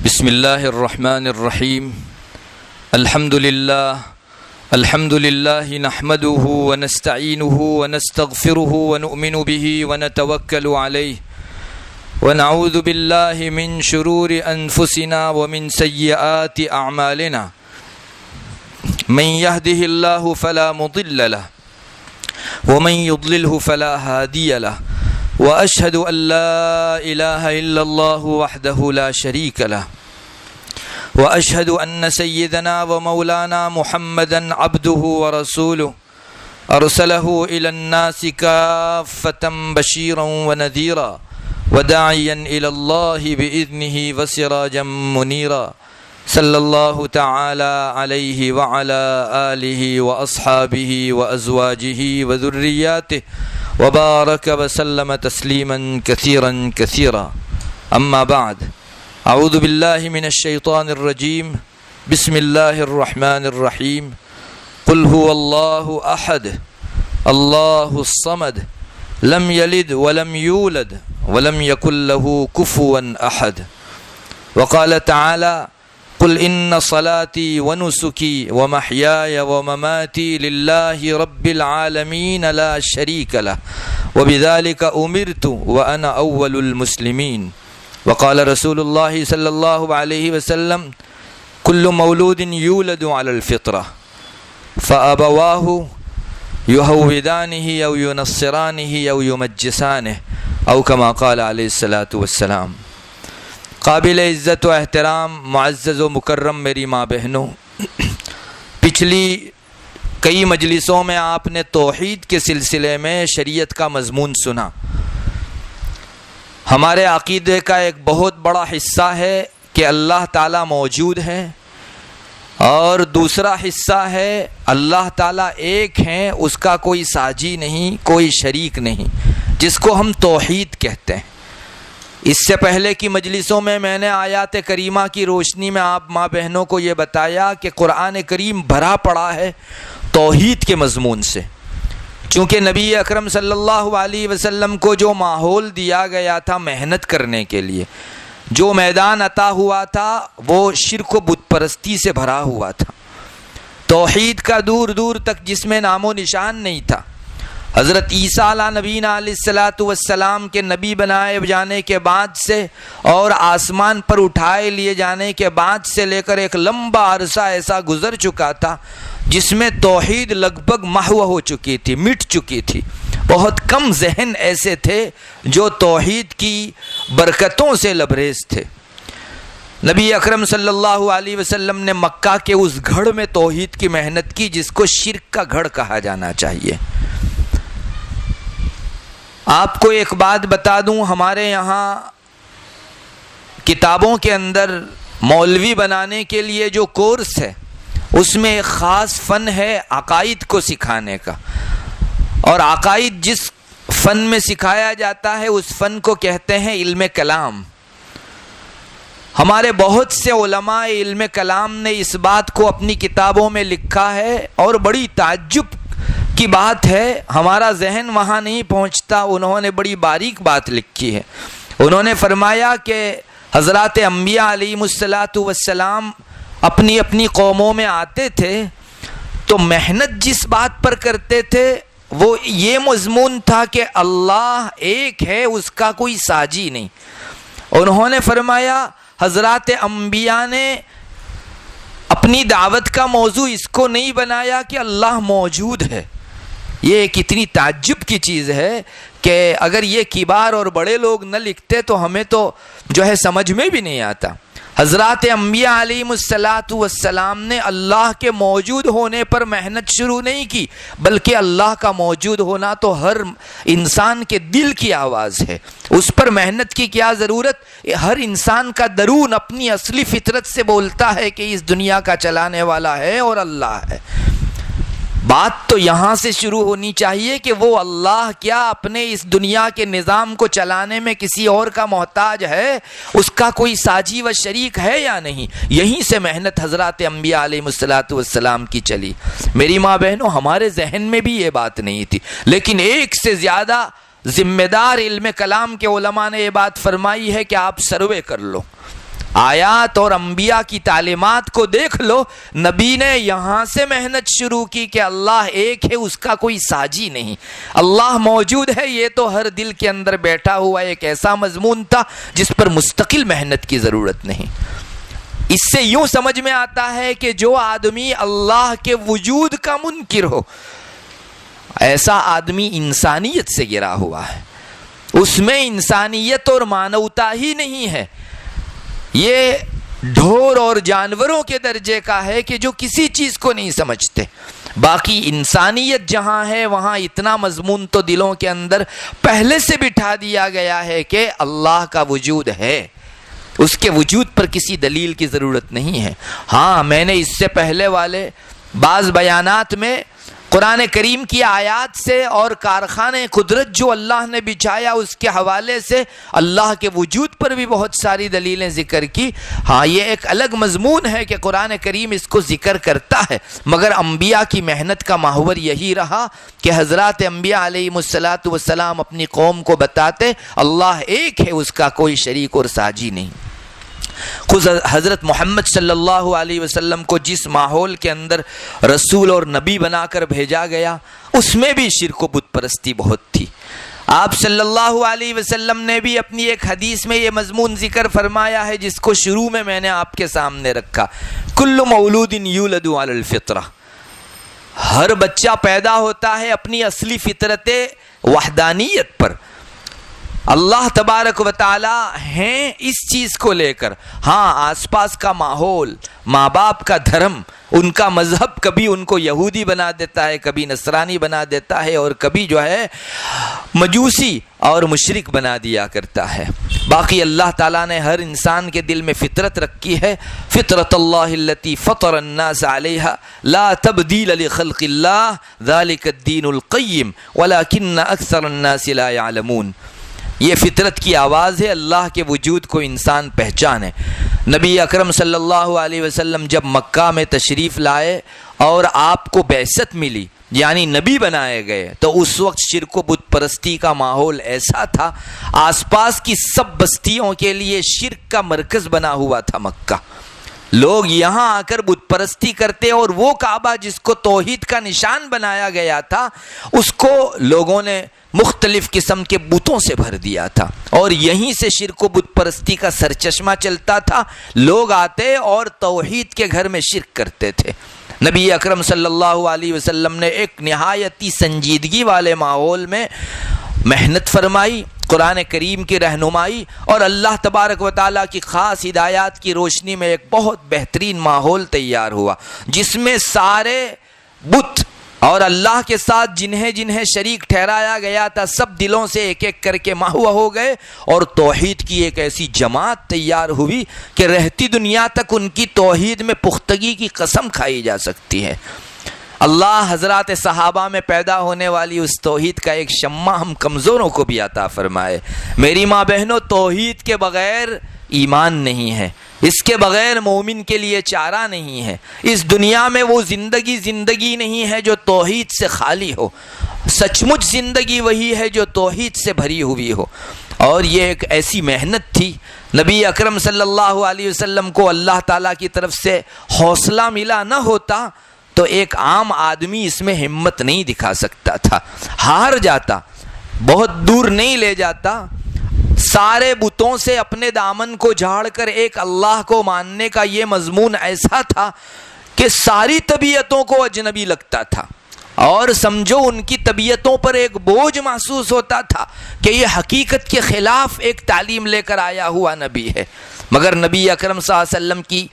بسم اللہ الرحمن الرحیم الحمد للہ نحمده ونستعینه ونستغفره ونؤمن به ونتوکل علیہ ونعوذ باللہ من شرور انفسنا ومن سیئات اعمالنا من يهده الله فلا مضل له ومن يضلله فلا هادي له وأشهد أن لا إله إلا الله وحده لا شريك له وأشهد أن سيدنا ومولانا محمدا عبده ورسوله أرسله إلى الناس كافة بشيرا ونذيرا وداعيا إلى الله بإذنه وسراجا منيرا صلى الله تعالى عليه وعلى آله وأصحابه وأزواجه وذرياته وبارك وسلم تسليما كثيرا كثيرا أما بعد أعوذ بالله من الشيطان الرجيم بسم الله الرحمن الرحيم قل هو الله أحد الله الصمد لم يلد ولم يولد ولم يكن له كفوا أحد وقال تعالى قل إن صلاتي ونسكي ومحياي ومماتي لله رب العالمين لا شريك له وبذلك أمرت وأنا أول المسلمين وقال رسول الله صلى الله عليه وسلم كل مولود يولد على الفطرة فأبواه يهودانه أو ينصرانه أو يمجسانه أو كما قال عليه الصلاة والسلام۔ قابل عزت و احترام معزز و مکرم میری ماں بہنوں، پچھلی کئی مجلسوں میں آپ نے توحید کے سلسلے میں شریعت کا مضمون سنا۔ ہمارے عقیدے کا ایک بہت بڑا حصہ ہے کہ اللہ تعالیٰ موجود ہے، اور دوسرا حصہ ہے اللہ تعالیٰ ایک ہیں، اس کا کوئی ساجی نہیں، کوئی شریک نہیں، جس کو ہم توحید کہتے ہیں۔ اس سے پہلے کی مجلسوں میں نے آیات کریمہ کی روشنی میں آپ ماں بہنوں کو یہ بتایا کہ قرآن کریم بھرا پڑا ہے توحید کے مضمون سے، چونکہ نبی اکرم صلی اللہ علیہ وسلم کو جو ماحول دیا گیا تھا محنت کرنے کے لیے، جو میدان عطا ہوا تھا، وہ شرک و بت پرستی سے بھرا ہوا تھا، توحید کا دور دور تک جس میں نام و نشان نہیں تھا۔ حضرت عیسیٰ علیہ نبینا علیہ الصلاۃ والسلام کے نبی بنائے جانے کے بعد سے اور آسمان پر اٹھائے لیے جانے کے بعد سے لے کر ایک لمبا عرصہ ایسا گزر چکا تھا جس میں توحید لگ بھگ محو ہو چکی تھی، مٹ چکی تھی۔ بہت کم ذہن ایسے تھے جو توحید کی برکتوں سے لبریز تھے۔ نبی اکرم صلی اللہ علیہ وسلم نے مکہ کے اس گھڑ میں توحید کی محنت کی جس کو شرک کا گھڑ کہا جانا چاہیے۔ آپ کو ایک بات بتا دوں، ہمارے یہاں کتابوں کے اندر مولوی بنانے کے لیے جو کورس ہے، اس میں ایک خاص فن ہے عقائد کو سکھانے کا، اور عقائد جس فن میں سکھایا جاتا ہے اس فن کو کہتے ہیں علم کلام۔ ہمارے بہت سے علماء علم کلام نے اس بات کو اپنی کتابوں میں لکھا ہے، اور بڑی تعجب کی بات ہے، ہمارا ذہن وہاں نہیں پہنچتا، انہوں نے بڑی باریک بات لکھی ہے۔ انہوں نے فرمایا کہ حضرات انبیاء علیہم الصلاۃ والسلام اپنی اپنی قوموں میں آتے تھے تو محنت جس بات پر کرتے تھے وہ یہ مضمون تھا کہ اللہ ایک ہے، اس کا کوئی ساجی نہیں۔ انہوں نے فرمایا حضرات انبیاء نے اپنی دعوت کا موضوع اس کو نہیں بنایا کہ اللہ موجود ہے۔ یہ ایک اتنی تعجب کی چیز ہے کہ اگر یہ کبار اور بڑے لوگ نہ لکھتے تو ہمیں تو جو ہے سمجھ میں بھی نہیں آتا۔ حضرات انبیاء علیہم الصلاۃ والسلام نے اللہ کے موجود ہونے پر محنت شروع نہیں کی، بلکہ اللہ کا موجود ہونا تو ہر انسان کے دل کی آواز ہے، اس پر محنت کی کیا ضرورت؟ ہر انسان کا درون اپنی اصلی فطرت سے بولتا ہے کہ اس دنیا کا چلانے والا ہے اور اللہ ہے۔ بات تو یہاں سے شروع ہونی چاہیے کہ وہ اللہ کیا اپنے اس دنیا کے نظام کو چلانے میں کسی اور کا محتاج ہے؟ اس کا کوئی ساجی و شریک ہے یا نہیں؟ یہیں سے محنت حضرات انبیاء علیہ الصلاۃ والسلام کی چلی۔ میری ماں بہنوں، ہمارے ذہن میں بھی یہ بات نہیں تھی، لیکن ایک سے زیادہ ذمہ دار علم کلام کے علماء نے یہ بات فرمائی ہے کہ آپ سروے کر لو، آیات اور انبیاء کی تعلیمات کو دیکھ لو. نبی نے یہاں سے محنت شروع کی کہ اللہ ایک ہے, اس کا کوئی ساجی نہیں, اللہ موجود ہے. یہ تو ہر دل کے اندر بیٹھا ہوا ایک ایسا مضمون تھا جس پر مستقل محنت کی ضرورت نہیں. اس سے یوں سمجھ میں آتا ہے کہ جو آدمی اللہ کے وجود کا منکر ہو, ایسا آدمی انسانیت سے گرا ہوا ہے. اس میں انسانیت اور مانوتا ہی نہیں ہے. یہ ڈھور اور جانوروں کے درجے کا ہے کہ جو کسی چیز کو نہیں سمجھتے. باقی انسانیت جہاں ہے وہاں اتنا مضمون تو دلوں کے اندر پہلے سے بٹھا دیا گیا ہے کہ اللہ کا وجود ہے, اس کے وجود پر کسی دلیل کی ضرورت نہیں ہے. ہاں, میں نے اس سے پہلے والے بعض بیانات میں قرآن کریم کی آیات سے اور کارخانے قدرت جو اللہ نے بچھایا اس کے حوالے سے اللہ کے وجود پر بھی بہت ساری دلیلیں ذکر کی. ہاں, یہ ایک الگ مضمون ہے کہ قرآن کریم اس کو ذکر کرتا ہے, مگر انبیاء کی محنت کا محور یہی رہا کہ حضرات انبیاء علیہم الصلاۃ والسلام اپنی قوم کو بتاتے اللہ ایک ہے, اس کا کوئی شریک اور ساجی نہیں. خود حضرت محمد صلی اللہ علیہ وسلم کو جس ماحول کے اندر رسول اور نبی بنا کر بھیجا گیا اس میں بھی شرک و بت پرستی بہت تھی. آپ صلی اللہ علیہ وسلم نے بھی اپنی ایک حدیث میں یہ مضمون ذکر فرمایا ہے جس کو شروع میں نے آپ کے سامنے رکھا. کل مولود یولد علی الفطرہ, ہر بچہ پیدا ہوتا ہے اپنی اصلی فطرت وحدانیت پر. اللہ تبارک و تعالی ہیں اس چیز کو لے کر. ہاں, آس پاس کا ماحول, ماں باپ کا دھرم, ان کا مذہب کبھی ان کو یہودی بنا دیتا ہے, کبھی نصرانی بنا دیتا ہے, اور کبھی جو ہے مجوسی اور مشرک بنا دیا کرتا ہے. باقی اللہ تعالیٰ نے ہر انسان کے دل میں فطرت رکھی ہے. فطرت اللہ التی فطر الناس علیہا لا تبدیل لخلق اللہ ذلک الدین القیم ولکن اکثر الناس لا یعلمون. یہ فطرت کی آواز ہے, اللہ کے وجود کو انسان پہچانے. نبی اکرم صلی اللہ علیہ وسلم جب مکہ میں تشریف لائے اور آپ کو بعثت ملی یعنی نبی بنائے گئے تو اس وقت شرک و بت پرستی کا ماحول ایسا تھا, آس پاس کی سب بستیوں کے لیے شرک کا مرکز بنا ہوا تھا مکہ. لوگ یہاں آ کر بت پرستی کرتے اور وہ کعبہ جس کو توحید کا نشان بنایا گیا تھا اس کو لوگوں نے مختلف قسم کے بتوں سے بھر دیا تھا, اور یہیں سے شرک و بت پرستی کا سرچشمہ چلتا تھا. لوگ آتے اور توحید کے گھر میں شرک کرتے تھے. نبی اکرم صلی اللہ علیہ وسلم نے ایک نہایتی سنجیدگی والے ماحول میں محنت فرمائی, قرآن کریم کی رہنمائی اور اللہ تبارک و تعالیٰ کی خاص ہدایات کی روشنی میں ایک بہت بہترین ماحول تیار ہوا جس میں سارے بت اور اللہ کے ساتھ جنہیں جنہیں شریک ٹھہرایا گیا تھا سب دلوں سے ایک ایک کر کے محو ہو گئے, اور توحید کی ایک ایسی جماعت تیار ہوئی کہ رہتی دنیا تک ان کی توحید میں پختگی کی قسم کھائی جا سکتی ہے. اللہ حضرات صحابہ میں پیدا ہونے والی اس توحید کا ایک شمع ہم کمزوروں کو بھی عطا فرمائے. میری ماں بہنوں, توحید کے بغیر ایمان نہیں ہے, اس کے بغیر مومن کے لیے چارہ نہیں ہے. اس دنیا میں وہ زندگی نہیں ہے جو توحید سے خالی ہو. سچ مچ زندگی وہی ہے جو توحید سے بھری ہوئی ہو. اور یہ ایک ایسی محنت تھی. نبی اکرم صلی اللہ علیہ وسلم کو اللہ تعالیٰ کی طرف سے حوصلہ ملا نہ ہوتا تو ایک عام آدمی اس میں ہمت نہیں دکھا سکتا تھا, ہار جاتا, بہت دور نہیں لے جاتا. سارے بتوں سے اپنے دامن کو جھاڑ کر ایک اللہ کو ماننے کا یہ مضمون ایسا تھا کہ ساری طبیعتوں کو اجنبی لگتا تھا, اور سمجھو ان کی طبیعتوں پر ایک بوجھ محسوس ہوتا تھا کہ یہ حقیقت کے خلاف ایک تعلیم لے کر آیا ہوا نبی ہے. مگر نبی اکرم صلی اللہ علیہ وسلم کی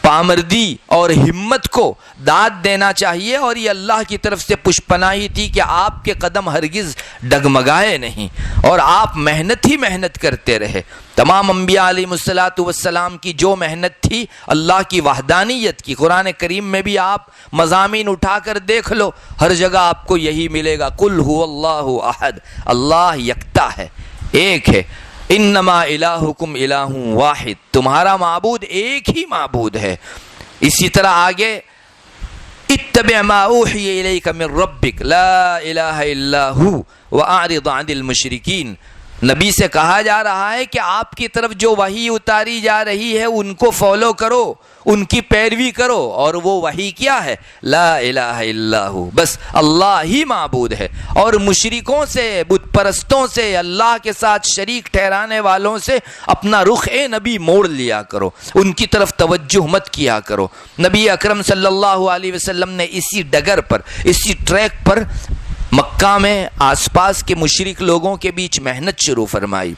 پامردی اور ہمت کو داد دینا چاہیے, اور یہ اللہ کی طرف سے پشپناہی تھی کہ آپ کے قدم ہرگز ڈگمگائے نہیں اور آپ محنت ہی محنت کرتے رہے. تمام انبیاء علیہم الصلاۃ والسلام کی جو محنت تھی اللہ کی وحدانیت کی, قرآن کریم میں بھی آپ مضامین اٹھا کر دیکھ لو, ہر جگہ آپ کو یہی ملے گا, قل هو اللہ احد, اللہ یکتا ہے, ایک ہے. انما الہکم الہ واحد, تمہارا معبود ایک ہی معبود ہے. اسی طرح آگے اتبع ما اوحی الیک من ربک لا الہ الا ہو واعرض عن المشرکین, نبی سے کہا جا رہا ہے کہ آپ کی طرف جو وحی اتاری جا رہی ہے ان کو فالو کرو، ان کی پیروی کرو، اور وہ وحی کیا ہے؟ لا الہ الا ہو، بس اللہ ہی معبود ہے، اور مشرکوں سے، بت پرستوں سے، اللہ کے ساتھ شریک ٹھہرانے والوں سے اپنا رخ اے نبی موڑ لیا کرو، ان کی طرف توجہ مت کیا کرو۔ نبی اکرم صلی اللہ علیہ وسلم نے اسی ڈگر پر، اسی ٹریک پر مکہ میں آس پاس کے مشرک لوگوں کے بیچ محنت شروع فرمائی،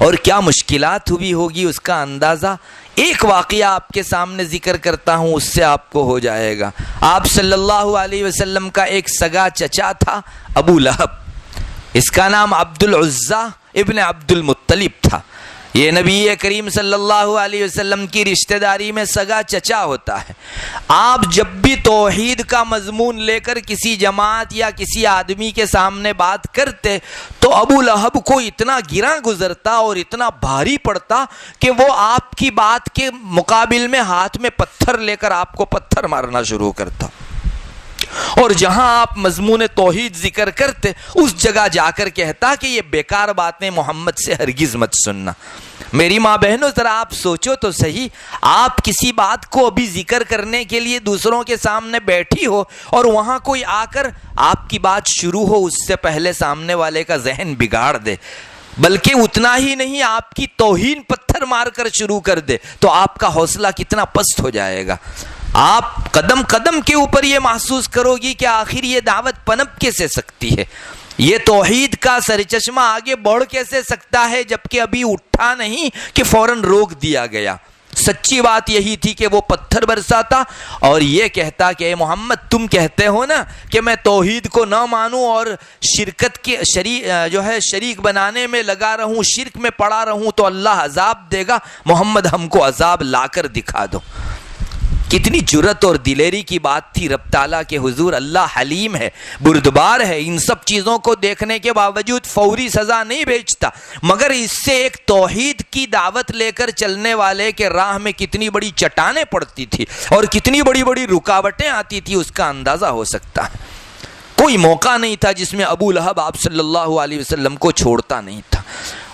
اور کیا مشکلات ہوئی ہوگی اس کا اندازہ ایک واقعہ آپ کے سامنے ذکر کرتا ہوں، اس سے آپ کو ہو جائے گا۔ آپ صلی اللہ علیہ وسلم کا ایک سگا چچا تھا ابو لہب، اس کا نام عبد العزیٰ ابن عبد المطلب تھا۔ یہ نبی کریم صلی اللہ علیہ وسلم کی رشتہ داری میں سگا چچا ہوتا ہے۔ آپ جب بھی توحید کا مضمون لے کر کسی جماعت یا کسی آدمی کے سامنے بات کرتے تو ابو لہب کو اتنا گراں گزرتا اور اتنا بھاری پڑتا کہ وہ آپ کی بات کے مقابل میں ہاتھ میں پتھر لے کر آپ کو پتھر مارنا شروع کرتا، اور جہاں آپ مضمون توحید ذکر کرتے اس جگہ جا کر کہتا کہ یہ بیکار باتیں محمد سے ہرگز مت سننا۔ میری ماں بہنوں، ذرا آپ سوچو تو صحیح، آپ کسی بات کو ابھی ذکر کرنے کے لیے دوسروں کے سامنے بیٹھی ہو اور وہاں کوئی آ کر آپ کی بات شروع ہو، اس سے پہلے سامنے والے کا ذہن بگاڑ دے، بلکہ اتنا ہی نہیں آپ کی توہین پتھر مار کر شروع کر دے، تو آپ کا حوصلہ کتنا پست ہو جائے گا۔ آپ قدم قدم کے اوپر یہ محسوس کرو گی کہ آخر یہ دعوت پنپ کیسے سکتی ہے، یہ توحید کا سرچشمہ آگے بڑھ کیسے سکتا ہے، جبکہ ابھی اٹھا نہیں کہ فوراً روک دیا گیا۔ سچی بات یہی تھی کہ وہ پتھر برساتا اور یہ کہتا کہ اے محمد، تم کہتے ہو نا کہ میں توحید کو نہ مانوں اور شرکت کے شریک بنانے میں لگا رہوں، شرک میں پڑا رہوں تو اللہ عذاب دے گا، محمد ہم کو عذاب لا کر دکھا دو۔ کتنی جرت اور دلیری کی بات تھی رب تعالیٰ کے حضور۔ اللہ حلیم ہے، بردبار ہے، ان سب چیزوں کو دیکھنے کے باوجود فوری سزا نہیں بھیجتا، مگر اس سے ایک توحید کی دعوت لے کر چلنے والے کے راہ میں کتنی بڑی چٹانیں پڑتی تھی اور کتنی بڑی بڑی رکاوٹیں آتی تھی اس کا اندازہ ہو سکتا ہے۔ کوئی موقع نہیں تھا جس میں ابو لہب آپ صلی اللہ علیہ وسلم کو چھوڑتا نہیں تھا،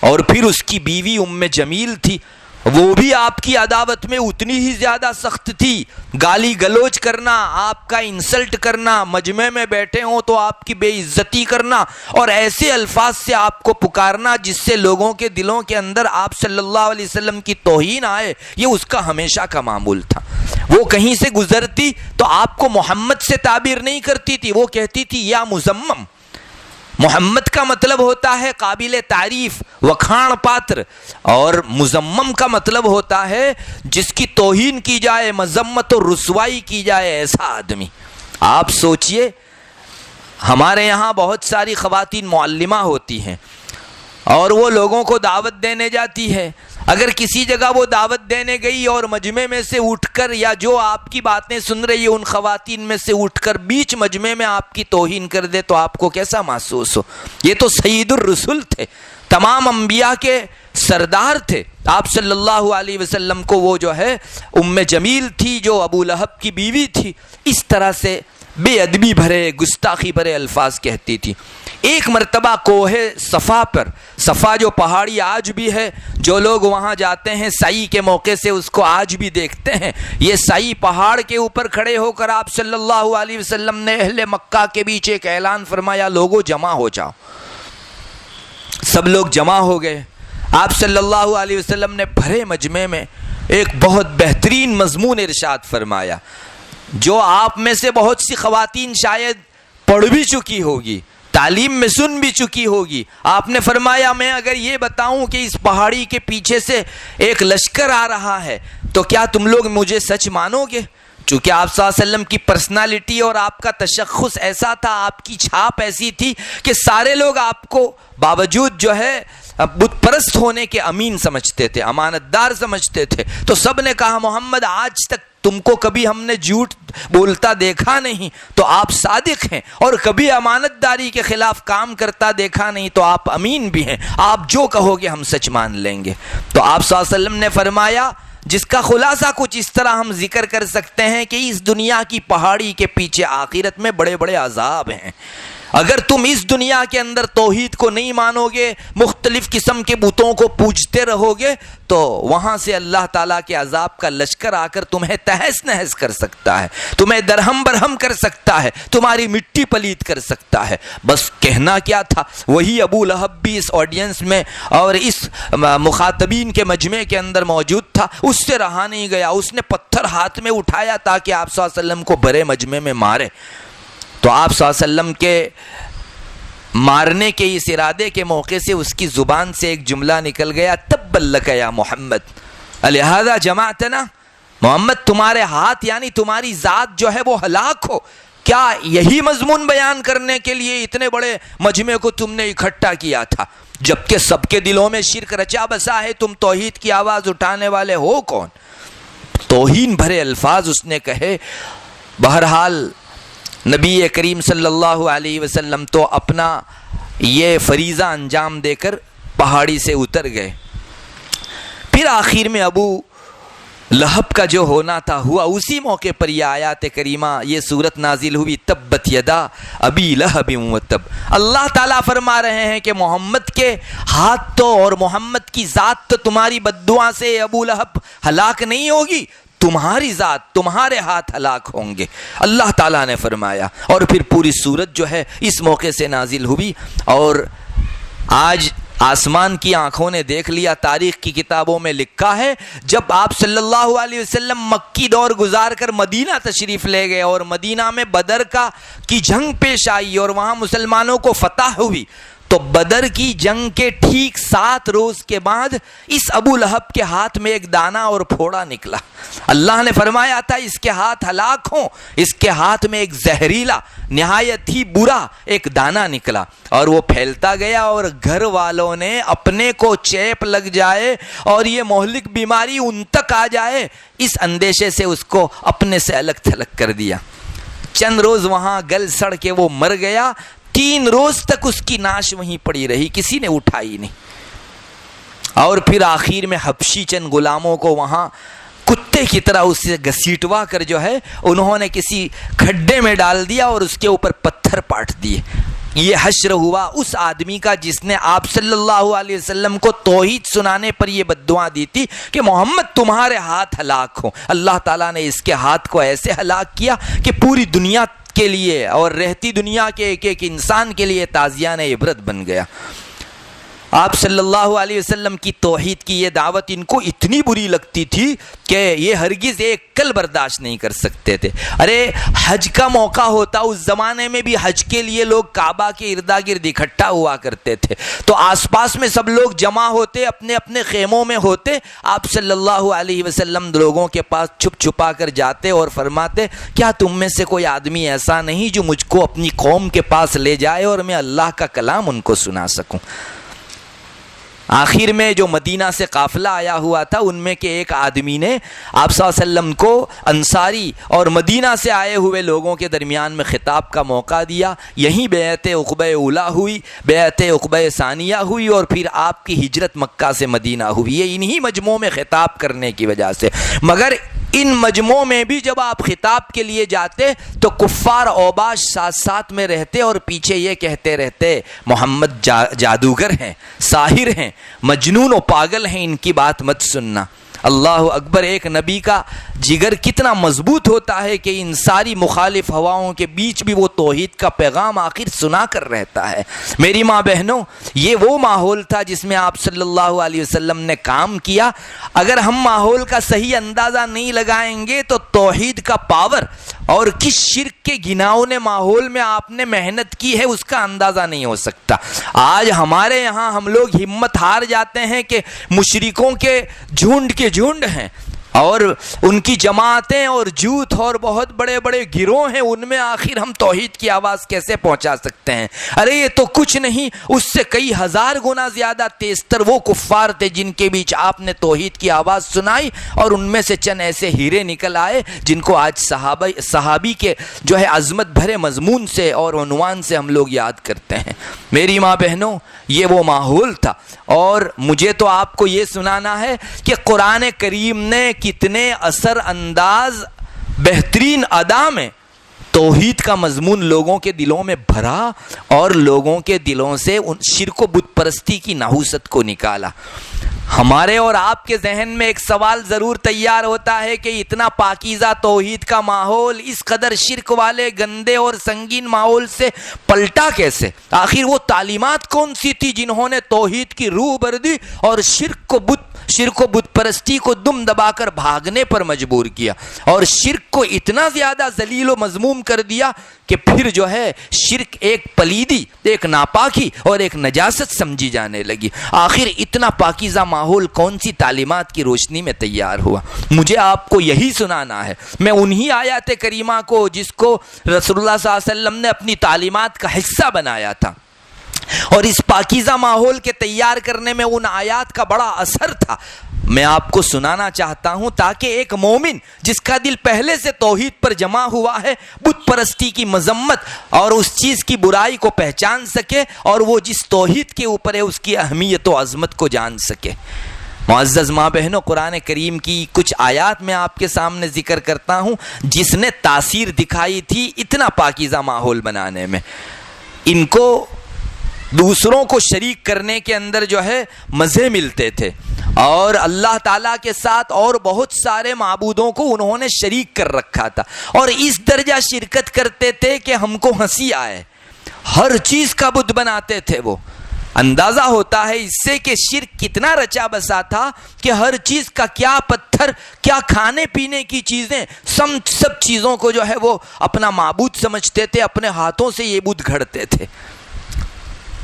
اور پھر اس کی بیوی ام جمیل تھی، وہ بھی آپ کی عداوت میں اتنی ہی زیادہ سخت تھی۔ گالی گلوچ کرنا، آپ کا انسلٹ کرنا، مجمع میں بیٹھے ہوں تو آپ کی بے عزتی کرنا اور ایسے الفاظ سے آپ کو پکارنا جس سے لوگوں کے دلوں کے اندر آپ صلی اللہ علیہ وسلم کی توہین آئے، یہ اس کا ہمیشہ کا معمول تھا۔ وہ کہیں سے گزرتی تو آپ کو محمد سے تعبیر نہیں کرتی تھی، وہ کہتی تھی یا مزمم۔ محمد کا مطلب ہوتا ہے قابل تعریف، وکھان پاتر، اور مذمم کا مطلب ہوتا ہے جس کی توہین کی جائے، مذمت اور رسوائی کی جائے، ایسا آدمی۔ آپ سوچئے، ہمارے یہاں بہت ساری خواتین معلمہ ہوتی ہیں اور وہ لوگوں کو دعوت دینے جاتی ہے، اگر کسی جگہ وہ دعوت دینے گئی اور مجمع میں سے اٹھ کر یا جو آپ کی باتیں سن رہی ہے ان خواتین میں سے اٹھ کر بیچ مجمع میں آپ کی توہین کر دے تو آپ کو کیسا محسوس ہو؟ یہ تو سید الرسل تھے، تمام انبیاء کے سردار تھے۔ آپ صلی اللہ علیہ وسلم کو وہ جو ہے ام جمیل تھی جو ابو لہب کی بیوی تھی، اس طرح سے بے ادبی بھرے، گستاخی بھرے الفاظ کہتی تھی۔ ایک مرتبہ کوہ صفا پر، صفا جو پہاڑی آج بھی ہے، جو لوگ وہاں جاتے ہیں سعی کے موقع سے اس کو آج بھی دیکھتے ہیں، یہ سعی پہاڑ کے اوپر کھڑے ہو کر آپ صلی اللہ علیہ وسلم نے اہل مکہ کے بیچ ایک اعلان فرمایا، لوگوں جمع ہو جاؤ۔ سب لوگ جمع ہو گئے۔ آپ صلی اللہ علیہ وسلم نے بھرے مجمع میں ایک بہت بہترین مضمون ارشاد فرمایا جو آپ میں سے بہت سی خواتین شاید پڑھ بھی چکی ہوگی، تعلیم میں سن بھی چکی ہوگی۔ آپ نے فرمایا، میں اگر یہ بتاؤں کہ اس پہاڑی کے پیچھے سے ایک لشکر آ رہا ہے تو کیا تم لوگ مجھے سچ مانو گے؟ چونکہ آپ صلی اللہ علیہ وسلم کی پرسنالٹی اور آپ کا تشخص ایسا تھا، آپ کی چھاپ ایسی تھی کہ سارے لوگ آپ کو باوجود جو ہے بت پرست ہونے کے امین سمجھتے تھے، امانت دار سمجھتے تھے۔ تو سب نے کہا، محمد آج تک تم کو کبھی ہم نے جھوٹ بولتا دیکھا نہیں، تو آپ صادق ہیں، اور کبھی امانت داری کے خلاف کام کرتا دیکھا نہیں، تو آپ امین بھی ہیں، آپ جو کہو گے ہم سچ مان لیں گے۔ تو آپ صلی اللہ علیہ وسلم نے فرمایا، جس کا خلاصہ کچھ اس طرح ہم ذکر کر سکتے ہیں کہ اس دنیا کی پہاڑی کے پیچھے آخرت میں بڑے بڑے عذاب ہیں، اگر تم اس دنیا کے اندر توحید کو نہیں مانو گے، مختلف قسم کے بتوں کو پوجتے رہو گے، تو وہاں سے اللہ تعالیٰ کے عذاب کا لشکر آ کر تمہیں تہس نہس کر سکتا ہے، تمہیں درہم برہم کر سکتا ہے، تمہاری مٹی پلیت کر سکتا ہے۔ بس کہنا کیا تھا، وہی ابو لہب بھی اس آڈینس میں اور اس مخاطبین کے مجمع کے اندر موجود تھا، اس سے رہا نہیں گیا، اس نے پتھر ہاتھ میں اٹھایا تاکہ آپ صلی اللہ علیہ وسلم کو بڑے مجمع میں مارے۔ تو آپ صلی اللہ علیہ وسلم کے مارنے کے اس ارادے کے موقع سے اس کی زبان سے ایک جملہ نکل گیا، تب لک یا محمد لہذا جمعتنا، محمد تمہارے ہاتھ یعنی تمہاری ذات جو ہے وہ ہلاک ہو۔ کیا یہی مضمون بیان کرنے کے لیے اتنے بڑے مجمع کو تم نے اکٹھا کیا تھا؟ جبکہ سب کے دلوں میں شرک رچا بسا ہے، تم توحید کی آواز اٹھانے والے ہو کون؟ توہین بھرے الفاظ اس نے کہے۔ بہرحال نبی کریم صلی اللہ علیہ وسلم تو اپنا یہ فریضہ انجام دے کر پہاڑی سے اتر گئے۔ پھر آخر میں ابو لہب کا جو ہونا تھا ہوا۔ اسی موقع پر یہ آیات کریمہ، یہ سورت نازل ہوئی، تبت یدا ابی لہب وتب۔ اللہ تعالیٰ فرما رہے ہیں کہ محمد کے ہاتھ تو اور محمد کی ذات تو تمہاری بددعا سے ابو لہب ہلاک نہیں ہوگی، تمہاری ذات، تمہارے ہاتھ ہلاک ہوں گے، اللہ تعالیٰ نے فرمایا۔ اور پھر پوری سورت جو ہے اس موقع سے نازل ہوئی۔ اور آج آسمان کی آنکھوں نے دیکھ لیا، تاریخ کی کتابوں میں لکھا ہے، جب آپ صلی اللہ علیہ وسلم مکی دور گزار کر مدینہ تشریف لے گئے اور مدینہ میں بدر کی جنگ پیش آئی اور وہاں مسلمانوں کو فتح ہوئی، تو بدر کی جنگ کے ٹھیک 7 روز کے بعد اس ابو لہب کے ہاتھ میں ایک دانہ اور پھوڑا نکلا۔ اللہ نے فرمایا تھا اس کے ہاتھ ہلاک ہوں، اس کے ہاتھ میں ایک زہریلا نہایت ہی برا ایک دانہ نکلا اور وہ پھیلتا گیا، اور گھر والوں نے اپنے کو چیپ لگ جائے اور یہ مہلک بیماری ان تک آ جائے، اس اندیشے سے اس کو اپنے سے الگ تھلگ کر دیا۔ چند روز وہاں گل سڑ کے وہ مر گیا۔ 3 روز تک اس کی ناش وہیں پڑی رہی، کسی نے اٹھائی نہیں۔ اور پھر آخر میں حبشی چند غلاموں کو وہاں کتے کی طرح اسے گھسیٹوا کر جو ہے انہوں نے کسی کھڈے میں ڈال دیا اور اس کے اوپر پتھر پاٹ دیے۔ یہ حشر ہوا اس آدمی کا جس نے آپ صلی اللہ علیہ وسلم کو توحید سنانے پر یہ بددعا دی تھی کہ محمد تمہارے ہاتھ ہلاک ہوں۔ اللہ تعالیٰ نے اس کے ہاتھ کو ایسے ہلاک کیا کہ پوری دنیا کے لیے اور رہتی دنیا کے ایک ایک انسان کے لیے تعزیہ نے عبرت بن گیا۔ آپ صلی اللہ علیہ وسلم کی توحید کی یہ دعوت ان کو اتنی بری لگتی تھی کہ یہ ہرگز ایک کل برداشت نہیں کر سکتے تھے۔ ارے حج کا موقع ہوتا، اس زمانے میں بھی حج کے لیے لوگ کعبہ کے اردا گرد اکٹھا ہوا کرتے تھے، تو آس پاس میں سب لوگ جمع ہوتے، اپنے اپنے خیموں میں ہوتے، آپ صلی اللہ علیہ وسلم لوگوں کے پاس چھپ چھپا کر جاتے اور فرماتے، کیا تم میں سے کوئی آدمی ایسا نہیں جو مجھ کو اپنی قوم کے پاس لے جائے اور میں اللہ کا کلام ان کو سنا سکوں۔ آخر میں جو مدینہ سے قافلہ آیا ہوا تھا ان میں کے ایک آدمی نے آپ صلی اللہ علیہ وسلم کو انصاری اور مدینہ سے آئے ہوئے لوگوں کے درمیان میں خطاب کا موقع دیا۔ یہیں بیعت عقبہ اولیٰ ہوئی، بیعت عقبہ ثانیہ ہوئی، اور پھر آپ کی ہجرت مکہ سے مدینہ ہوئی، یہ انہی مجموعوں میں خطاب کرنے کی وجہ سے۔ مگر ان مجموعوں میں بھی جب آپ خطاب کے لیے جاتے تو کفار اوباش ساتھ ساتھ میں رہتے اور پیچھے یہ کہتے رہتے، محمد جادوگر ہیں، ساحر ہیں، مجنون و پاگل ہیں، ان کی بات مت سننا۔ اللہ اکبر! ایک نبی کا جگر کتنا مضبوط ہوتا ہے کہ ان ساری مخالف ہواؤں کے بیچ بھی وہ توحید کا پیغام آخر سنا کر رہتا ہے۔ میری ماں بہنوں، یہ وہ ماحول تھا جس میں آپ صلی اللہ علیہ وسلم نے کام کیا۔ اگر ہم ماحول کا صحیح اندازہ نہیں لگائیں گے تو توحید کا پاور اور کس شرک کے گھناؤنے ماحول میں آپ نے محنت کی ہے اس کا اندازہ نہیں ہو سکتا۔ آج ہمارے یہاں ہم لوگ ہمت ہار جاتے ہیں کہ مشرکوں کے جھنڈ کے جھنڈ ہیں اور ان کی جماعتیں اور جوت اور بہت بڑے بڑے گروہ ہیں، ان میں آخر ہم توحید کی آواز کیسے پہنچا سکتے ہیں؟ ارے یہ تو کچھ نہیں، اس سے کئی ہزار گنا زیادہ تیزتر وہ کفار تھے جن کے بیچ آپ نے توحید کی آواز سنائی، اور ان میں سے چند ایسے ہیرے نکل آئے جن کو آج صحابی کے جو ہے عظمت بھرے مضمون سے اور عنوان سے ہم لوگ یاد کرتے ہیں۔ میری ماں بہنوں، یہ وہ ماحول تھا، اور مجھے تو آپ کو یہ سنانا ہے کہ قرآن کریم نے کتنے اثر انداز بہترین ادا میں توحید کا مضمون لوگوں کے دلوں میں بھرا اور لوگوں کے دلوں سے ان شرک و بت پرستی کی نحوست کو نکالا۔ ہمارے اور آپ کے ذہن میں ایک سوال ضرور تیار ہوتا ہے کہ اتنا پاکیزہ توحید کا ماحول اس قدر شرک والے گندے اور سنگین ماحول سے پلٹا کیسے؟ آخر وہ تعلیمات کون سی تھی جنہوں نے توحید کی روح بھر دی اور شرک و بت پرستی کو دم دبا کر بھاگنے پر مجبور کیا، اور شرک کو اتنا زیادہ ذلیل و مذموم کر دیا کہ پھر جو ہے شرک ایک پلیدی، ایک ناپاکی اور ایک نجاست سمجھی جانے لگی۔ آخر اتنا پاکیزہ ماحول کون سی تعلیمات کی روشنی میں تیار ہوا؟ مجھے آپ کو یہی سنانا ہے۔ میں انہی آیات کریمہ کو جس کو رسول اللہ صلی اللہ علیہ وسلم نے اپنی تعلیمات کا حصہ بنایا تھا، اور اس پاکیزہ ماحول کے تیار کرنے میں ان آیات کا بڑا اثر تھا، میں آپ کو سنانا چاہتا ہوں تاکہ ایک مومن جس کا دل پہلے سے توحید پر جمع ہوا ہے بت پرستی کی مذمت اور اس چیز کی برائی کو پہچان سکے، اور وہ جس توحید کے اوپر ہے اس کی اہمیت و عظمت کو جان سکے۔ معزز ماں بہنوں، قرآن کریم کی کچھ آیات میں آپ کے سامنے ذکر کرتا ہوں جس نے تاثیر دکھائی تھی اتنا پاکیزہ ماحول بنانے میں۔ ان کو دوسروں کو شریک کرنے کے اندر جو ہے مزے ملتے تھے، اور اللہ تعالیٰ کے ساتھ اور بہت سارے معبودوں کو انہوں نے شریک کر رکھا تھا، اور اس درجہ شرکت کرتے تھے کہ ہم کو ہنسی آئے۔ ہر چیز کا بت بناتے تھے وہ۔ اندازہ ہوتا ہے اس سے کہ شرک کتنا رچا بسا تھا کہ ہر چیز کا، کیا پتھر، کیا کھانے پینے کی چیزیں، سب چیزوں کو جو ہے وہ اپنا معبود سمجھتے تھے، اپنے ہاتھوں سے یہ بت گھڑتے تھے۔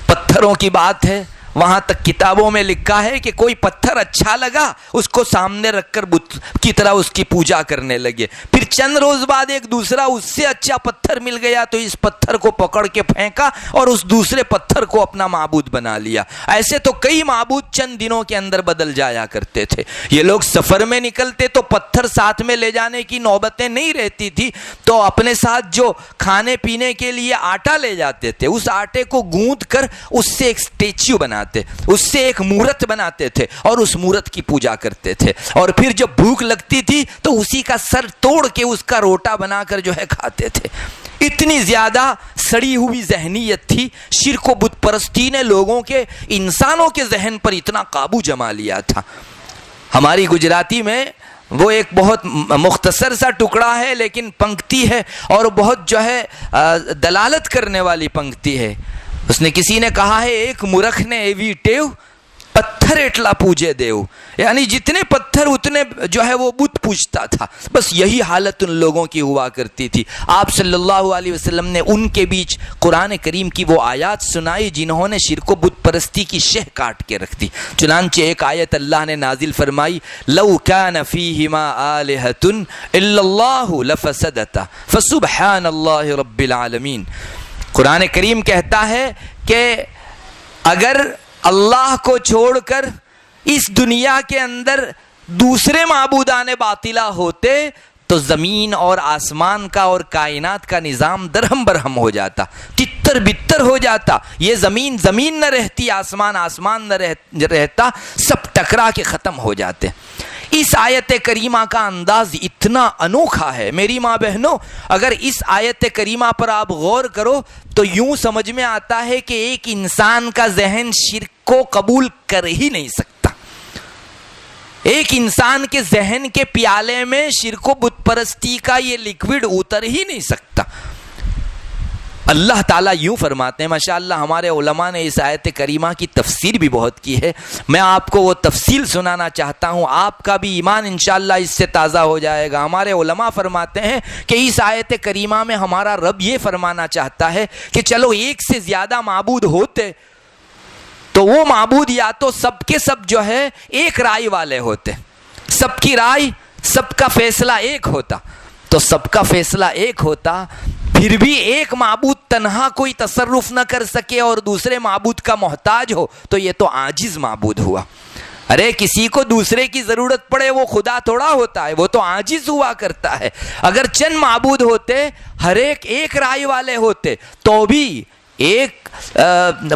پتھروں کی بات ہے، وہاں تک کتابوں میں لکھا ہے کہ کوئی پتھر اچھا لگا اس کو سامنے رکھ کر بت کی طرح اس کی پوجا کرنے لگے، پھر چند روز بعد ایک دوسرا اس سے اچھا پتھر مل گیا تو اس پتھر کو پکڑ کے پھینکا اور اس دوسرے پتھر کو اپنا معبود بنا لیا۔ ایسے تو کئی معبود چند دنوں کے اندر بدل جایا کرتے تھے۔ یہ لوگ سفر میں نکلتے تو پتھر ساتھ میں لے جانے کی نوبتیں نہیں رہتی تھی، تو اپنے ساتھ جو کھانے پینے کے لیے آٹا لے جاتے تھے اس آٹے کو گوندھ کر اس سے ایک اسٹیچو بناتے، اس سے ایک مورت بناتے تھے اور اس مورت کی پوجا کرتے تھے، اور پھر جب بھوک لگتی تھی تو اسی کا سر توڑ کے اس کا روٹا بنا کر جو ہے کھاتے تھے۔ اتنی زیادہ سڑی ہوئی ذہنیت تھی، شرک و بت پرستی نے لوگوں کے، انسانوں کے ذہن پر اتنا قابو جما لیا تھا۔ ہماری گجراتی میں وہ ایک بہت مختصر سا ٹکڑا ہے لیکن پنکتی ہے، اور بہت جو ہے دلالت کرنے والی پنکتی ہے۔ اس نے کسی نے کہا ہے، ایک مورخ نے ایوی ٹیو پتھر ایٹلا پوجے دیو، یعنی جتنے پتھر اتنے جو ہے وہ بت پوجتا تھا۔ بس یہی حالت ان لوگوں کی ہوا کرتی تھی۔ آپ صلی اللہ علیہ وسلم نے ان کے بیچ قرآن کریم کی وہ آیات سنائی جنہوں نے شرک و بت پرستی کی شہ کاٹ کے رکھ دی۔ چنانچہ ایک آیت اللہ نے نازل فرمائی، لو کان فیہما آلہۃ الا اللہ لفسدتا فسبحان اللہ رب العالمین۔ قرآن کریم کہتا ہے کہ اگر اللہ کو چھوڑ کر اس دنیا کے اندر دوسرے معبودان باطلہ ہوتے تو زمین اور آسمان کا اور کائنات کا نظام درہم برہم ہو جاتا، تتر بتر ہو جاتا۔ یہ زمین زمین نہ رہتی، آسمان آسمان نہ رہتا، سب ٹکرا کے ختم ہو جاتے۔ اس آیت کریمہ کا انداز اتنا انوکھا ہے میری ماں بہنوں، اگر اس آیت کریمہ پر آپ غور کرو تو یوں سمجھ میں آتا ہے کہ ایک انسان کا ذہن شرک کو قبول کر ہی نہیں سکتا۔ ایک انسان کے ذہن کے پیالے میں شرک و بت پرستی کا یہ لکوڈ اتر ہی نہیں سکتا۔ اللہ تعالیٰ یوں فرماتے ہیں، ماشاءاللہ ہمارے علماء نے اس آیت کریمہ کی تفسیر بھی بہت کی ہے، میں آپ کو وہ تفصیل سنانا چاہتا ہوں، آپ کا بھی ایمان انشاءاللہ اس سے تازہ ہو جائے گا۔ ہمارے علماء فرماتے ہیں کہ اس آیت کریمہ میں ہمارا رب یہ فرمانا چاہتا ہے کہ چلو ایک سے زیادہ معبود ہوتے تو وہ معبود یا تو سب کے سب جو ہے ایک رائے والے ہوتے، سب کی رائے، سب کا فیصلہ ایک ہوتا، تو سب کا فیصلہ ایک ہوتا، پھر بھی ایک معبود تنہا کوئی تصرف نہ کر سکے اور دوسرے معبود کا محتاج ہو تو یہ تو عاجز معبود ہوا۔ ارے کسی کو دوسرے کی ضرورت پڑے وہ خدا تھوڑا ہوتا ہے، وہ تو عاجز ہوا کرتا ہے۔ اگر چند معبود ہوتے، ہر ایک رائے والے ہوتے، تو بھی ایک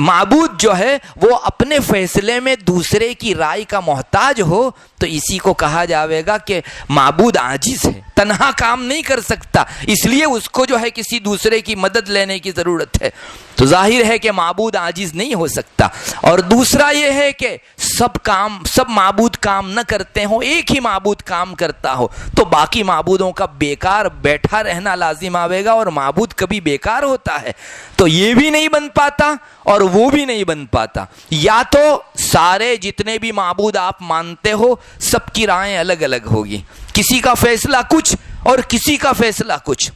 معبود جو ہے وہ اپنے فیصلے میں دوسرے کی رائے کا محتاج ہو تو اسی کو کہا جاوے گا کہ معبود عاجز ہے، تنہا کام نہیں کر سکتا، اس لیے اس کو جو ہے کسی دوسرے کی مدد لینے کی ضرورت ہے۔ تو ظاہر ہے کہ معبود عاجز نہیں ہو سکتا۔ اور دوسرا یہ ہے کہ سب معبود کام نہ کرتے ہوں، ایک ہی معبود کام کرتا ہو تو باقی معبودوں کا بیکار بیٹھا رہنا لازم آئے گا، اور معبود کبھی بیکار ہوتا ہے؟ تو یہ بھی نہیں بن پاتا اور وہ بھی نہیں بن پاتا۔ یا تو سارے جتنے بھی معبود آپ مانتے ہو سب کی رائیں الگ الگ ہوگی، کسی کا فیصلہ کچھ اور کسی کا فیصلہ کچھ۔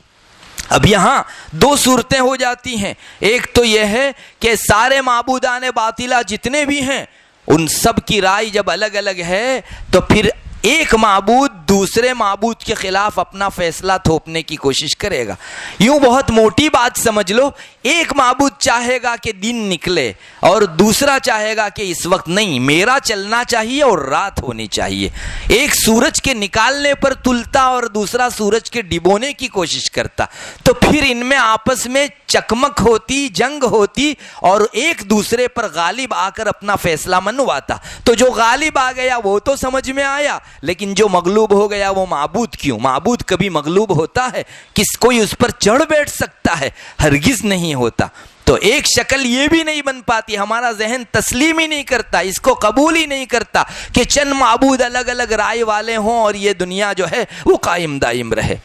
اب یہاں دو صورتیں ہو جاتی ہیں، ایک تو یہ ہے کہ سارے معبودان باطلہ جتنے بھی ہیں ان سب کی رائے جب الگ الگ ہے تو پھر ایک معبود دوسرے معبود کے خلاف اپنا فیصلہ تھوپنے کی کوشش کرے گا۔ یوں بہت موٹی بات سمجھ لو، ایک معبود چاہے گا کہ دن نکلے اور دوسرا چاہے گا کہ اس وقت نہیں، میرا چلنا چاہیے اور رات ہونی چاہیے۔ ایک سورج کے نکالنے پر تلتا اور دوسرا سورج کے ڈبونے کی کوشش کرتا، تو پھر ان میں آپس میں چکمک ہوتی، جنگ ہوتی اور ایک دوسرے پر غالب آ کر اپنا فیصلہ منواتا۔ تو جو غالب آ گیا وہ تو سمجھ میں آیا، لیکن جو مغلوب ہو گیا وہ معبود کیوں؟ معبود کبھی مغلوب ہوتا ہے؟ کوئی اس پر چڑھ بیٹھ سکتا ہے؟ ہرگز نہیں ہوتا۔ تو ایک شکل یہ بھی نہیں بن پاتی، ہمارا ذہن تسلیم ہی نہیں کرتا، اس کو قبول ہی نہیں کرتا کہ چند معبود الگ الگ رائے والے ہوں اور یہ دنیا جو ہے وہ قائم دائم رہے۔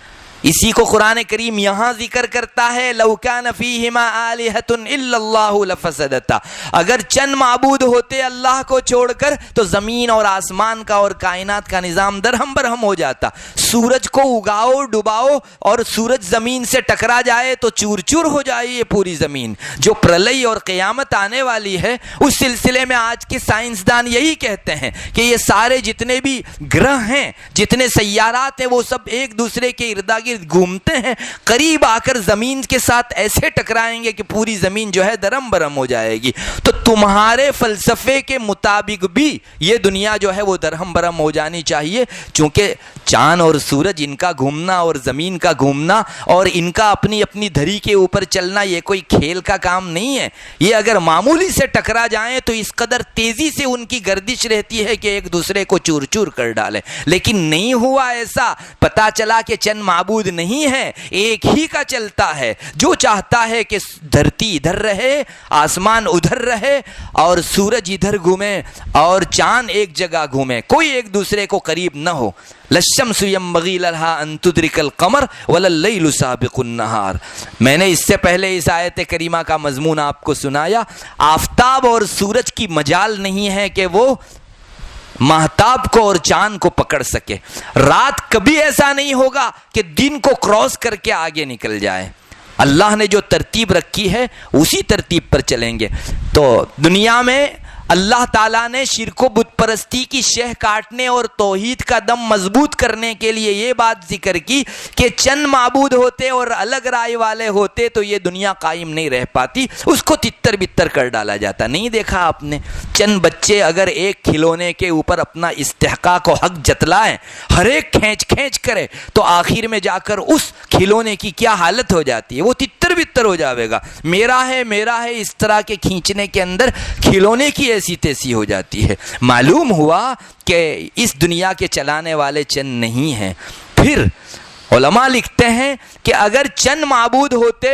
اسی کو قرآن کریم یہاں ذکر کرتا ہے، لَوْ كَانَ فِيهِمَا آلِهَةٌ إِلَّا اللَّهُ لَفَسَدَتَا، اگر چند معبود ہوتے اللہ کو چھوڑ کر تو زمین اور آسمان کا اور کائنات کا نظام درہم برہم ہو جاتا۔ سورج کو اگاؤ ڈباؤ اور سورج زمین سے ٹکرا جائے تو چور چور ہو جائے یہ پوری زمین۔ جو پرلئی اور قیامت آنے والی ہے اس سلسلے میں آج کے سائنسدان یہی کہتے ہیں کہ یہ سارے جتنے بھی گرہ ہیں، جتنے سیارات ہیں، وہ سب ایک دوسرے کے اردا گرد گھومتے ہیں، قریب آ کر زمین کے ساتھ ایسے ٹکرائیں گے کہ پوری زمین جو ہے درم برم ہو جائے گی۔ تو تمہارے فلسفے کے مطابق بھی یہ دنیا جو ہے وہ درہم برم ہو جانی چاہیے، چونکہ چاند اور سورج ان کا گھومنا اور زمین کا گھومنا اور ان کا اپنی اپنی دھری کے اوپر چلنا یہ کوئی کھیل کا کام نہیں ہے۔ یہ اگر معمولی سے ٹکرا جائیں تو اس قدر تیزی سے ان کی گردش رہتی ہے کہ ایک دوسرے کو چور چور کر ڈالیں، لیکن نہیں ہوا ایسا۔ پتا چلا کہ چند معبود نہیں ہے، ایک ہی کا چلتا ہے، جو چاہتا ہے کہ دھرتی ادھر رہے، آسمان ادھر رہے اور سورج ادھر گھومے اور چاند ایک جگہ گھومے، کوئی ایک دوسرے کو قریب نہ ہو۔ لَلشَّمْسُ يَنبَغِي لَهَا أَن تُدْرِكَ الْقَمَرَ وَلَا اللَّيْلُ سَابِقُ النَّهَارِ۔ میں نے اس سے پہلے اس آیت کریمہ کا مضمون آپ کو سنایا، آفتاب اور سورج کی مجال نہیں ہے کہ وہ مہتاب کو اور چاند کو پکڑ سکے۔ رات کبھی ایسا نہیں ہوگا کہ دن کو کراس کر کے آگے نکل جائے۔ اللہ نے جو ترتیب رکھی ہے اسی ترتیب پر چلیں گے۔ تو دنیا میں اللہ تعالیٰ نے شرک و بت پرستی کی شہ کاٹنے اور توحید کا دم مضبوط کرنے کے لیے یہ بات ذکر کی کہ چند معبود ہوتے اور الگ رائے والے ہوتے تو یہ دنیا قائم نہیں رہ پاتی، اس کو تتر بتر کر ڈالا جاتا۔ نہیں دیکھا آپ نے چند بچے اگر ایک کھلونے کے اوپر اپنا استحقاق و حق جتلائیں، ہر ایک کھینچ کھینچ کرے تو آخر میں جا کر اس کھلونے کی کیا حالت ہو جاتی ہے؟ وہ تتر بتر ہو جاوے گا، میرا ہے اس طرح کے کھینچنے کے اندر کھلونے کی ایسی تیسی ہو جاتی ہے۔ معلوم ہوا کہ اس دنیا کے چلانے والے چند نہیں ہیں۔ پھر علماء لکھتے ہیں کہ اگر چند معبود ہوتے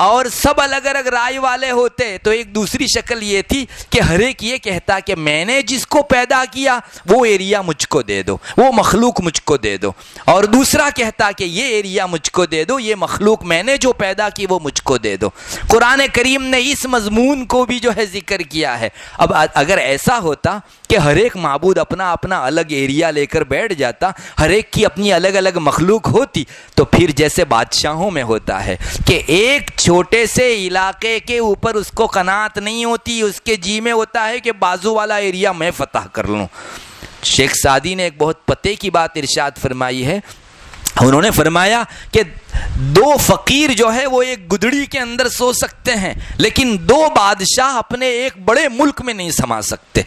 اور سب الگ الگ رائے والے ہوتے تو ایک دوسری شکل یہ تھی کہ ہر ایک یہ کہتا کہ میں نے جس کو پیدا کیا وہ ایریا مجھ کو دے دو، وہ مخلوق مجھ کو دے دو، اور دوسرا کہتا کہ یہ ایریا مجھ کو دے دو، یہ مخلوق میں نے جو پیدا کی وہ مجھ کو دے دو۔ قرآن کریم نے اس مضمون کو بھی جو ہے ذکر کیا ہے۔ اب اگر ایسا ہوتا کہ ہر ایک معبود اپنا اپنا الگ ایریا لے کر بیٹھ جاتا، ہر ایک کی اپنی الگ الگ مخلوق ہوتی، تو پھر جیسے بادشاہوں میں ہوتا ہے کہ ایک چھوٹے سے علاقے کے اوپر اس کو قناعت نہیں ہوتی، اس کے جی میں ہوتا ہے کہ بازو والا ایریا میں فتح کر لوں۔ شیخ سعدی نے ایک بہت پتے کی بات ارشاد فرمائی ہے، انہوں نے فرمایا کہ دو فقیر جو ہے وہ ایک گدڑی کے اندر سو سکتے ہیں، لیکن دو بادشاہ اپنے ایک بڑے ملک میں نہیں سما سکتے۔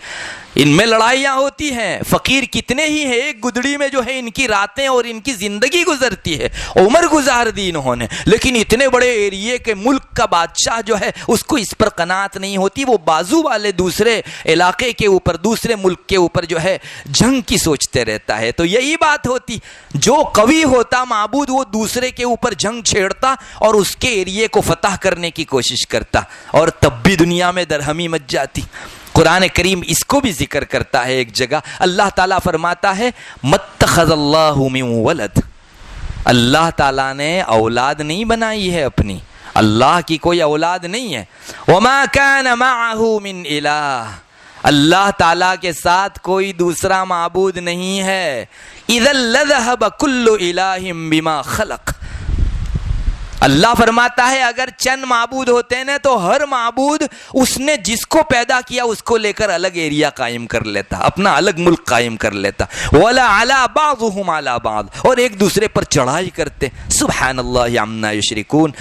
ان میں لڑائیاں ہوتی ہیں، فقیر کتنے ہی ہیں، ایک گدڑی میں جو ہے ان کی راتیں اور ان کی زندگی گزرتی ہے، عمر گزار دی انہوں نے، لیکن اتنے بڑے ایریے کے ملک کا بادشاہ جو ہے اس کو اس پر قناعت نہیں ہوتی، وہ بازو والے دوسرے علاقے کے اوپر، دوسرے ملک کے اوپر جو ہے جنگ کی سوچتے رہتا ہے۔ تو یہی بات ہوتی، جو قوی ہوتا معبود وہ دوسرے کے اوپر جنگ چھیڑتا اور اس کے ایریے کو فتح کرنے کی کوشش کرتا، اور تب بھی دنیا میں درہمی مچ جاتی۔ قرآن کریم اس کو بھی ذکر کرتا ہے ایک جگہ، اللہ تعالیٰ فرماتا ہے متخذ اللہ من ولد، اللہ تعالیٰ نے اولاد نہیں بنائی ہے اپنی، اللہ کی کوئی اولاد نہیں ہے۔ وما كان معه من الہ، اللہ تعالیٰ کے ساتھ کوئی دوسرا معبود نہیں ہے۔ اذا لذهب كل الہ بما خلق، اللہ فرماتا ہے اگر چند معبود ہوتے ہیں تو ہر معبود اس نے جس کو پیدا کیا اس کو لے کر الگ ایریا قائم کر لیتا، اپنا الگ ملک قائم کر لیتا۔ وَلَا عَلَى بَعْضُهُمْ عَلَى بَعْضٍ، اور ایک دوسرے پر چڑھائی کرتے۔ سبحان اللہ عما یشرکون،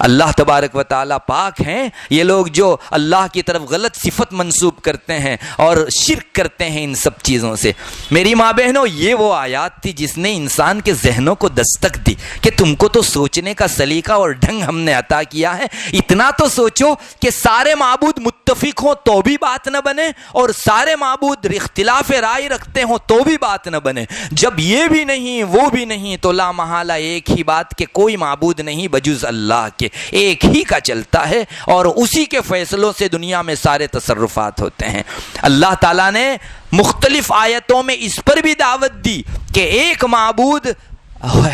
اللہ تبارک و تعالیٰ پاک ہیں یہ لوگ جو اللہ کی طرف غلط صفت منسوب کرتے ہیں اور شرک کرتے ہیں ان سب چیزوں سے۔ میری ماں بہنوں، یہ وہ آیات تھی جس نے انسان کے ذہنوں کو دستک دی کہ تم کو تو سوچنے کا سلیقہ اور ڈھنگ ہم نے عطا کیا ہے، اتنا تو سوچو کہ سارے معبود متفق ہوں تو بھی بات نہ بنے، اور سارے معبود اختلاف رائے رکھتے ہوں تو بھی بات نہ بنے۔ جب یہ بھی نہیں وہ بھی نہیں تو لا محالہ ایک ہی بات کہ کوئی معبود نہیں بجز اللہ کے، ایک ہی کا چلتا ہے اور اسی کے فیصلوں سے دنیا میں سارے تصرفات ہوتے ہیں۔ اللہ تعالیٰ نے مختلف آیتوں میں اس پر بھی دعوت دی کہ ایک معبود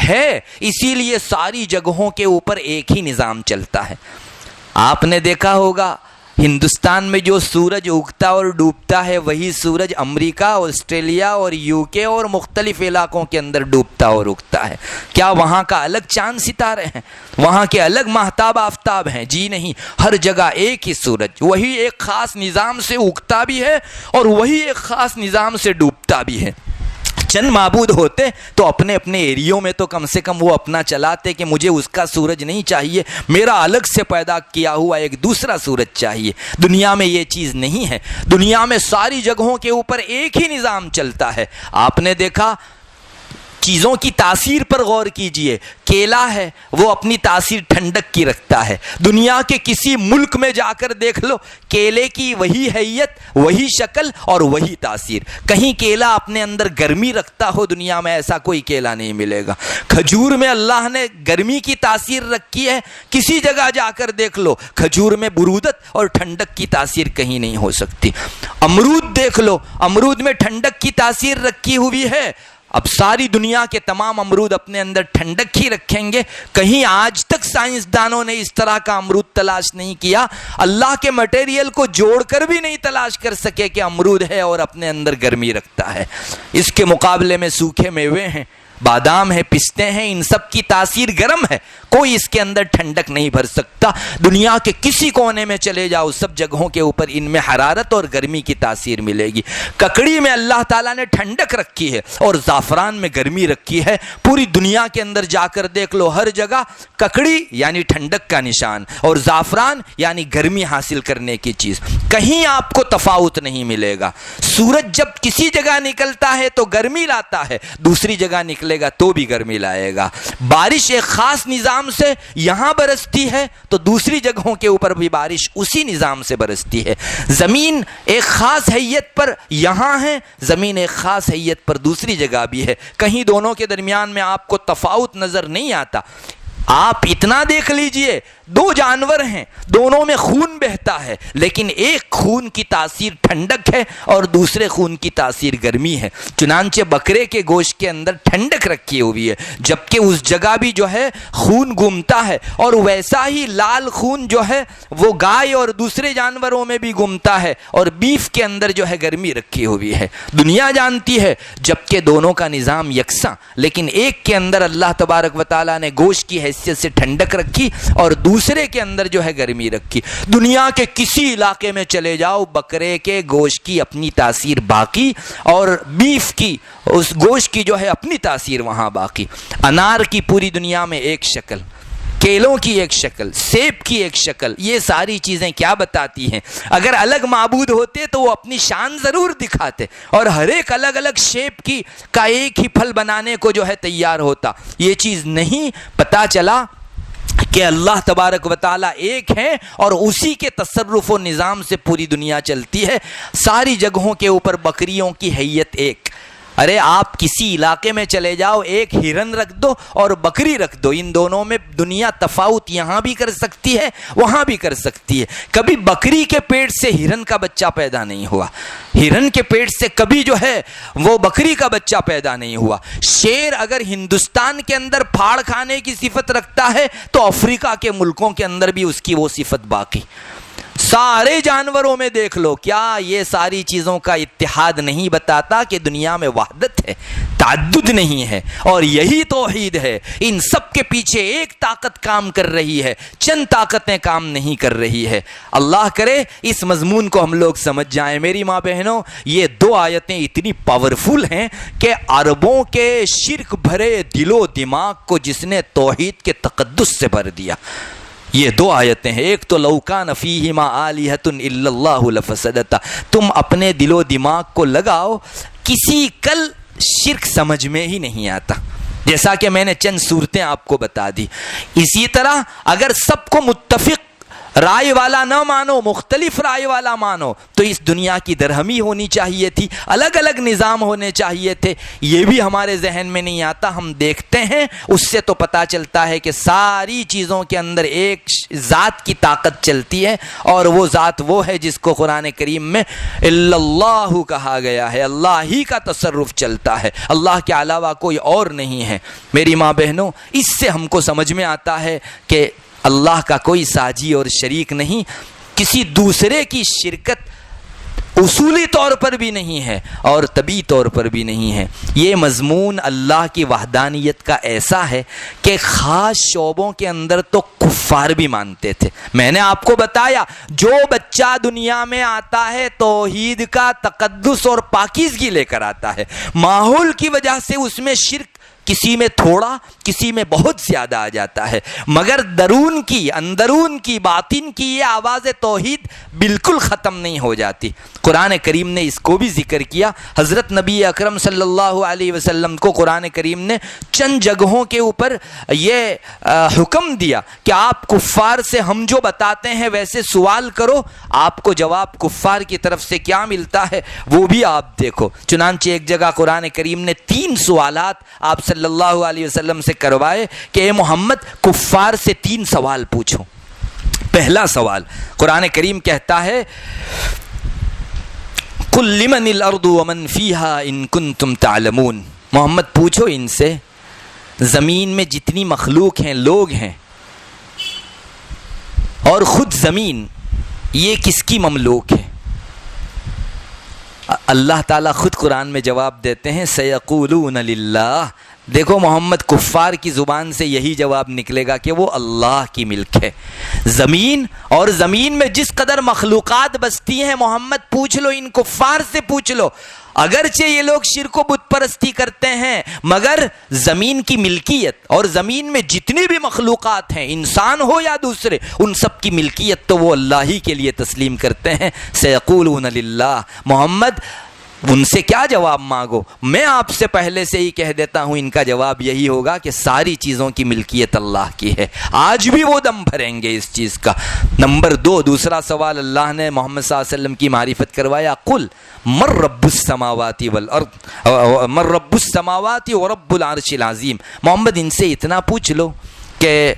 ہے، اسی لیے ساری جگہوں کے اوپر ایک ہی نظام چلتا ہے۔ آپ نے دیکھا ہوگا ہندوستان میں جو سورج اگتا اور ڈوبتا ہے وہی سورج امریکہ، آسٹریلیا اور UK اور مختلف علاقوں کے اندر ڈوبتا اور اگتا ہے۔ کیا وہاں کا الگ چاند ستارے ہیں، وہاں کے الگ مہتاب آفتاب ہیں؟ جی نہیں، ہر جگہ ایک ہی سورج، وہی ایک خاص نظام سے اگتا بھی ہے اور وہی ایک خاص نظام سے ڈوبتا بھی ہے۔ چند معبود ہوتے تو اپنے اپنے ایریوں میں تو کم سے کم وہ اپنا چلاتے کہ مجھے اس کا سورج نہیں چاہیے، میرا الگ سے پیدا کیا ہوا ایک دوسرا سورج چاہیے۔ دنیا میں یہ چیز نہیں ہے، دنیا میں ساری جگہوں کے اوپر ایک ہی نظام چلتا ہے۔ آپ نے دیکھا چیزوں کی تاثیر پر غور کیجئے، کیلا ہے وہ اپنی تاثیر ٹھنڈک کی رکھتا ہے، دنیا کے کسی ملک میں جا کر دیکھ لو کیلے کی وہی حیت، وہی شکل اور وہی تاثیر، کہیں کیلا اپنے اندر گرمی رکھتا ہو دنیا میں ایسا کوئی کیلا نہیں ملے گا۔ کھجور میں اللہ نے گرمی کی تاثیر رکھی ہے، کسی جگہ جا کر دیکھ لو کھجور میں برودت اور ٹھنڈک کی تاثیر کہیں نہیں ہو سکتی۔ امرود دیکھ لو، امرود میں ٹھنڈک کی تاثیر رکھی ہوئی ہے، اب ساری دنیا کے تمام امرود اپنے اندر ٹھنڈک ہی رکھیں گے، کہیں آج تک سائنسدانوں نے اس طرح کا امرود تلاش نہیں کیا، اللہ کے مٹیریل کو جوڑ کر بھی نہیں تلاش کر سکے کہ امرود ہے اور اپنے اندر گرمی رکھتا ہے۔ اس کے مقابلے میں سوکھے میوے ہیں، بادام ہے، پستے ہیں، ان سب کی تاثیر گرم ہے، کوئی اس کے اندر ٹھنڈک نہیں بھر سکتا۔ دنیا کے کسی کونے میں چلے جاؤ سب جگہوں کے اوپر ان میں حرارت اور گرمی کی تاثیر ملے گی۔ ککڑی میں اللہ تعالیٰ نے ٹھنڈک رکھی ہے اور زعفران میں گرمی رکھی ہے، پوری دنیا کے اندر جا کر دیکھ لو ہر جگہ ککڑی یعنی ٹھنڈک کا نشان اور زعفران یعنی گرمی حاصل کرنے کی چیز، کہیں آپ کو تفاوت نہیں ملے گا۔ سورج جب کسی جگہ نکلتا ہے تو گرمی لاتا ہے، دوسری جگہ نکلے گا تو بھی گرمی لائے گا۔ بارش ایک خاص نظام سے یہاں برستی ہے تو دوسری جگہوں کے اوپر بھی بارش اسی نظام سے برستی ہے۔ زمین ایک خاص حیت پر یہاں ہے، زمین ایک خاص حیت پر دوسری جگہ بھی ہے، کہیں دونوں کے درمیان میں آپ کو تفاوت نظر نہیں آتا۔ آپ اتنا دیکھ لیجئے، دو جانور ہیں، دونوں میں خون بہتا ہے، لیکن ایک خون کی تاثیر ٹھنڈک ہے اور دوسرے خون کی تاثیر گرمی ہے۔ چنانچہ بکرے کے گوشت کے اندر ٹھنڈک رکھی ہوئی ہے، جبکہ اس جگہ بھی جو ہے خون گھومتا ہے، اور ویسا ہی لال خون جو ہے وہ گائے اور دوسرے جانوروں میں بھی گھومتا ہے، اور بیف کے اندر جو ہے گرمی رکھی ہوئی ہے۔ دنیا جانتی ہے جبکہ دونوں کا نظام یکساں، لیکن ایک کے اندر اللہ تبارک و تعالیٰ نے گوشت کی حیثیت حیثیت سے ٹھنڈک رکھی اور دوسرے کے اندر جو ہے گرمی رکھی. دنیا کے کسی علاقے میں چلے جاؤ, بکرے کے گوشت کی اپنی تاثیر باقی, اور بیف کی, اس گوشت کی جو ہے اپنی تاثیر وہاں باقی. انار کی پوری دنیا میں ایک شکل, کیلوں کی ایک شکل, سیب کی ایک شکل. یہ ساری چیزیں کیا بتاتی ہیں؟ اگر الگ معبود ہوتے تو وہ اپنی شان ضرور دکھاتے, اور ہر ایک الگ الگ شیپ کی کا ایک ہی پھل بنانے کو جو ہے تیار ہوتا. یہ چیز نہیں, پتہ چلا کہ اللہ تبارک و تعالیٰ ایک ہے اور اسی کے تصرف و نظام سے پوری دنیا چلتی ہے. ساری جگہوں کے اوپر بکریوں کی حیت ایک. ارے آپ کسی علاقے میں چلے جاؤ, ایک ہرن رکھ دو اور بکری رکھ دو, ان دونوں میں دنیا تفاوت یہاں بھی کر سکتی ہے وہاں بھی کر سکتی ہے. کبھی بکری کے پیٹ سے ہرن کا بچہ پیدا نہیں ہوا, ہرن کے پیٹ سے کبھی جو ہے وہ بکری کا بچہ پیدا نہیں ہوا. شیر اگر ہندوستان کے اندر پھاڑ کھانے کی صفت رکھتا ہے تو افریقہ کے ملکوں کے اندر بھی اس کی وہ صفت باقی. سارے جانوروں میں دیکھ لو, کیا یہ ساری چیزوں کا اتحاد نہیں بتاتا کہ دنیا میں وحدت ہے, تعدد نہیں ہے؟ اور یہی توحید ہے. ان سب کے پیچھے ایک طاقت کام کر رہی ہے, چند طاقتیں کام نہیں کر رہی ہے. اللہ کرے اس مضمون کو ہم لوگ سمجھ جائیں. میری ماں بہنوں, یہ دو آیتیں اتنی پاورفل ہیں کہ عربوں کے شرک بھرے دل و دماغ کو جس نے توحید کے تقدس سے بھر دیا. یہ دو آیتیں ہیں. ایک تو لو کان فیہما آلہۃ الا اللہ لفسدتا. تم اپنے دل و دماغ کو لگاؤ, کسی کل شرک سمجھ میں ہی نہیں آتا, جیسا کہ میں نے چند صورتیں آپ کو بتا دی. اسی طرح اگر سب کو متفق رائے والا نہ مانو, مختلف رائے والا مانو, تو اس دنیا کی درہمی ہونی چاہیے تھی, الگ الگ نظام ہونے چاہیے تھے. یہ بھی ہمارے ذہن میں نہیں آتا. ہم دیکھتے ہیں, اس سے تو پتہ چلتا ہے کہ ساری چیزوں کے اندر ایک ذات کی طاقت چلتی ہے, اور وہ ذات وہ ہے جس کو قرآن کریم میں الا اللہ کہا گیا ہے. اللہ ہی کا تصرف چلتا ہے, اللہ کے علاوہ کوئی اور نہیں ہے. میری ماں بہنوں, اس سے ہم کو سمجھ میں آتا ہے کہ اللہ کا کوئی ساجی اور شریک نہیں, کسی دوسرے کی شرکت اصولی طور پر بھی نہیں ہے اور طبعی طور پر بھی نہیں ہے. یہ مضمون اللہ کی وحدانیت کا ایسا ہے کہ خاص شعبوں کے اندر تو کفار بھی مانتے تھے. میں نے آپ کو بتایا, جو بچہ دنیا میں آتا ہے توحید کا تقدس اور پاکیزگی لے کر آتا ہے. ماحول کی وجہ سے اس میں شرک کسی میں تھوڑا, کسی میں بہت زیادہ آ جاتا ہے, مگر درون کی, اندرون کی, باطن کی یہ آواز توحید بالکل ختم نہیں ہو جاتی. قرآن کریم نے اس کو بھی ذکر کیا. حضرت نبی اکرم صلی اللہ علیہ وسلم کو قرآن کریم نے چند جگہوں کے اوپر یہ حکم دیا کہ آپ کفار سے ہم جو بتاتے ہیں ویسے سوال کرو, آپ کو جواب کفار کی طرف سے کیا ملتا ہے وہ بھی آپ دیکھو. چنانچہ ایک جگہ قرآن کریم نے 3 سوالات آپ صلی اللہ علیہ وسلم سے کروائے کہ اے محمد کفار سے 3 سوال پوچھو. پہلا سوال قرآن کریم کہتا ہے قل لمن الارض ومن فیہا ان کنتم تعلمون. محمد پوچھو ان سے, زمین میں جتنی مخلوق ہیں, لوگ ہیں, اور خود زمین یہ کس کی مملوک ہے؟ اللہ تعالیٰ خود قرآن میں جواب دیتے ہیں سیقولون للہ. دیکھو محمد, کفار کی زبان سے یہی جواب نکلے گا کہ وہ اللہ کی ملک ہے. زمین اور زمین میں جس قدر مخلوقات بستی ہیں, محمد پوچھ لو, ان کفار سے پوچھ لو. اگرچہ یہ لوگ شرک و بت پرستی کرتے ہیں, مگر زمین کی ملکیت اور زمین میں جتنی بھی مخلوقات ہیں, انسان ہو یا دوسرے, ان سب کی ملکیت تو وہ اللہ ہی کے لیے تسلیم کرتے ہیں. سیقولون للہ. محمد ان سے کیا جواب مانگو؟ میں آپ سے پہلے سے ہی کہہ دیتا ہوں, ان کا جواب یہی ہوگا کہ ساری چیزوں کی ملکیت اللہ کی ہے. آج بھی وہ دم بھریں گے اس چیز کا. نمبر 2, دوسرا سوال اللہ نے محمد صلی اللہ علیہ وسلم کی معرفت کروایا. قل من رب السماوات والارض من رب السماوات ورب العرش العظیم. محمد ان سے اتنا پوچھ لو کہ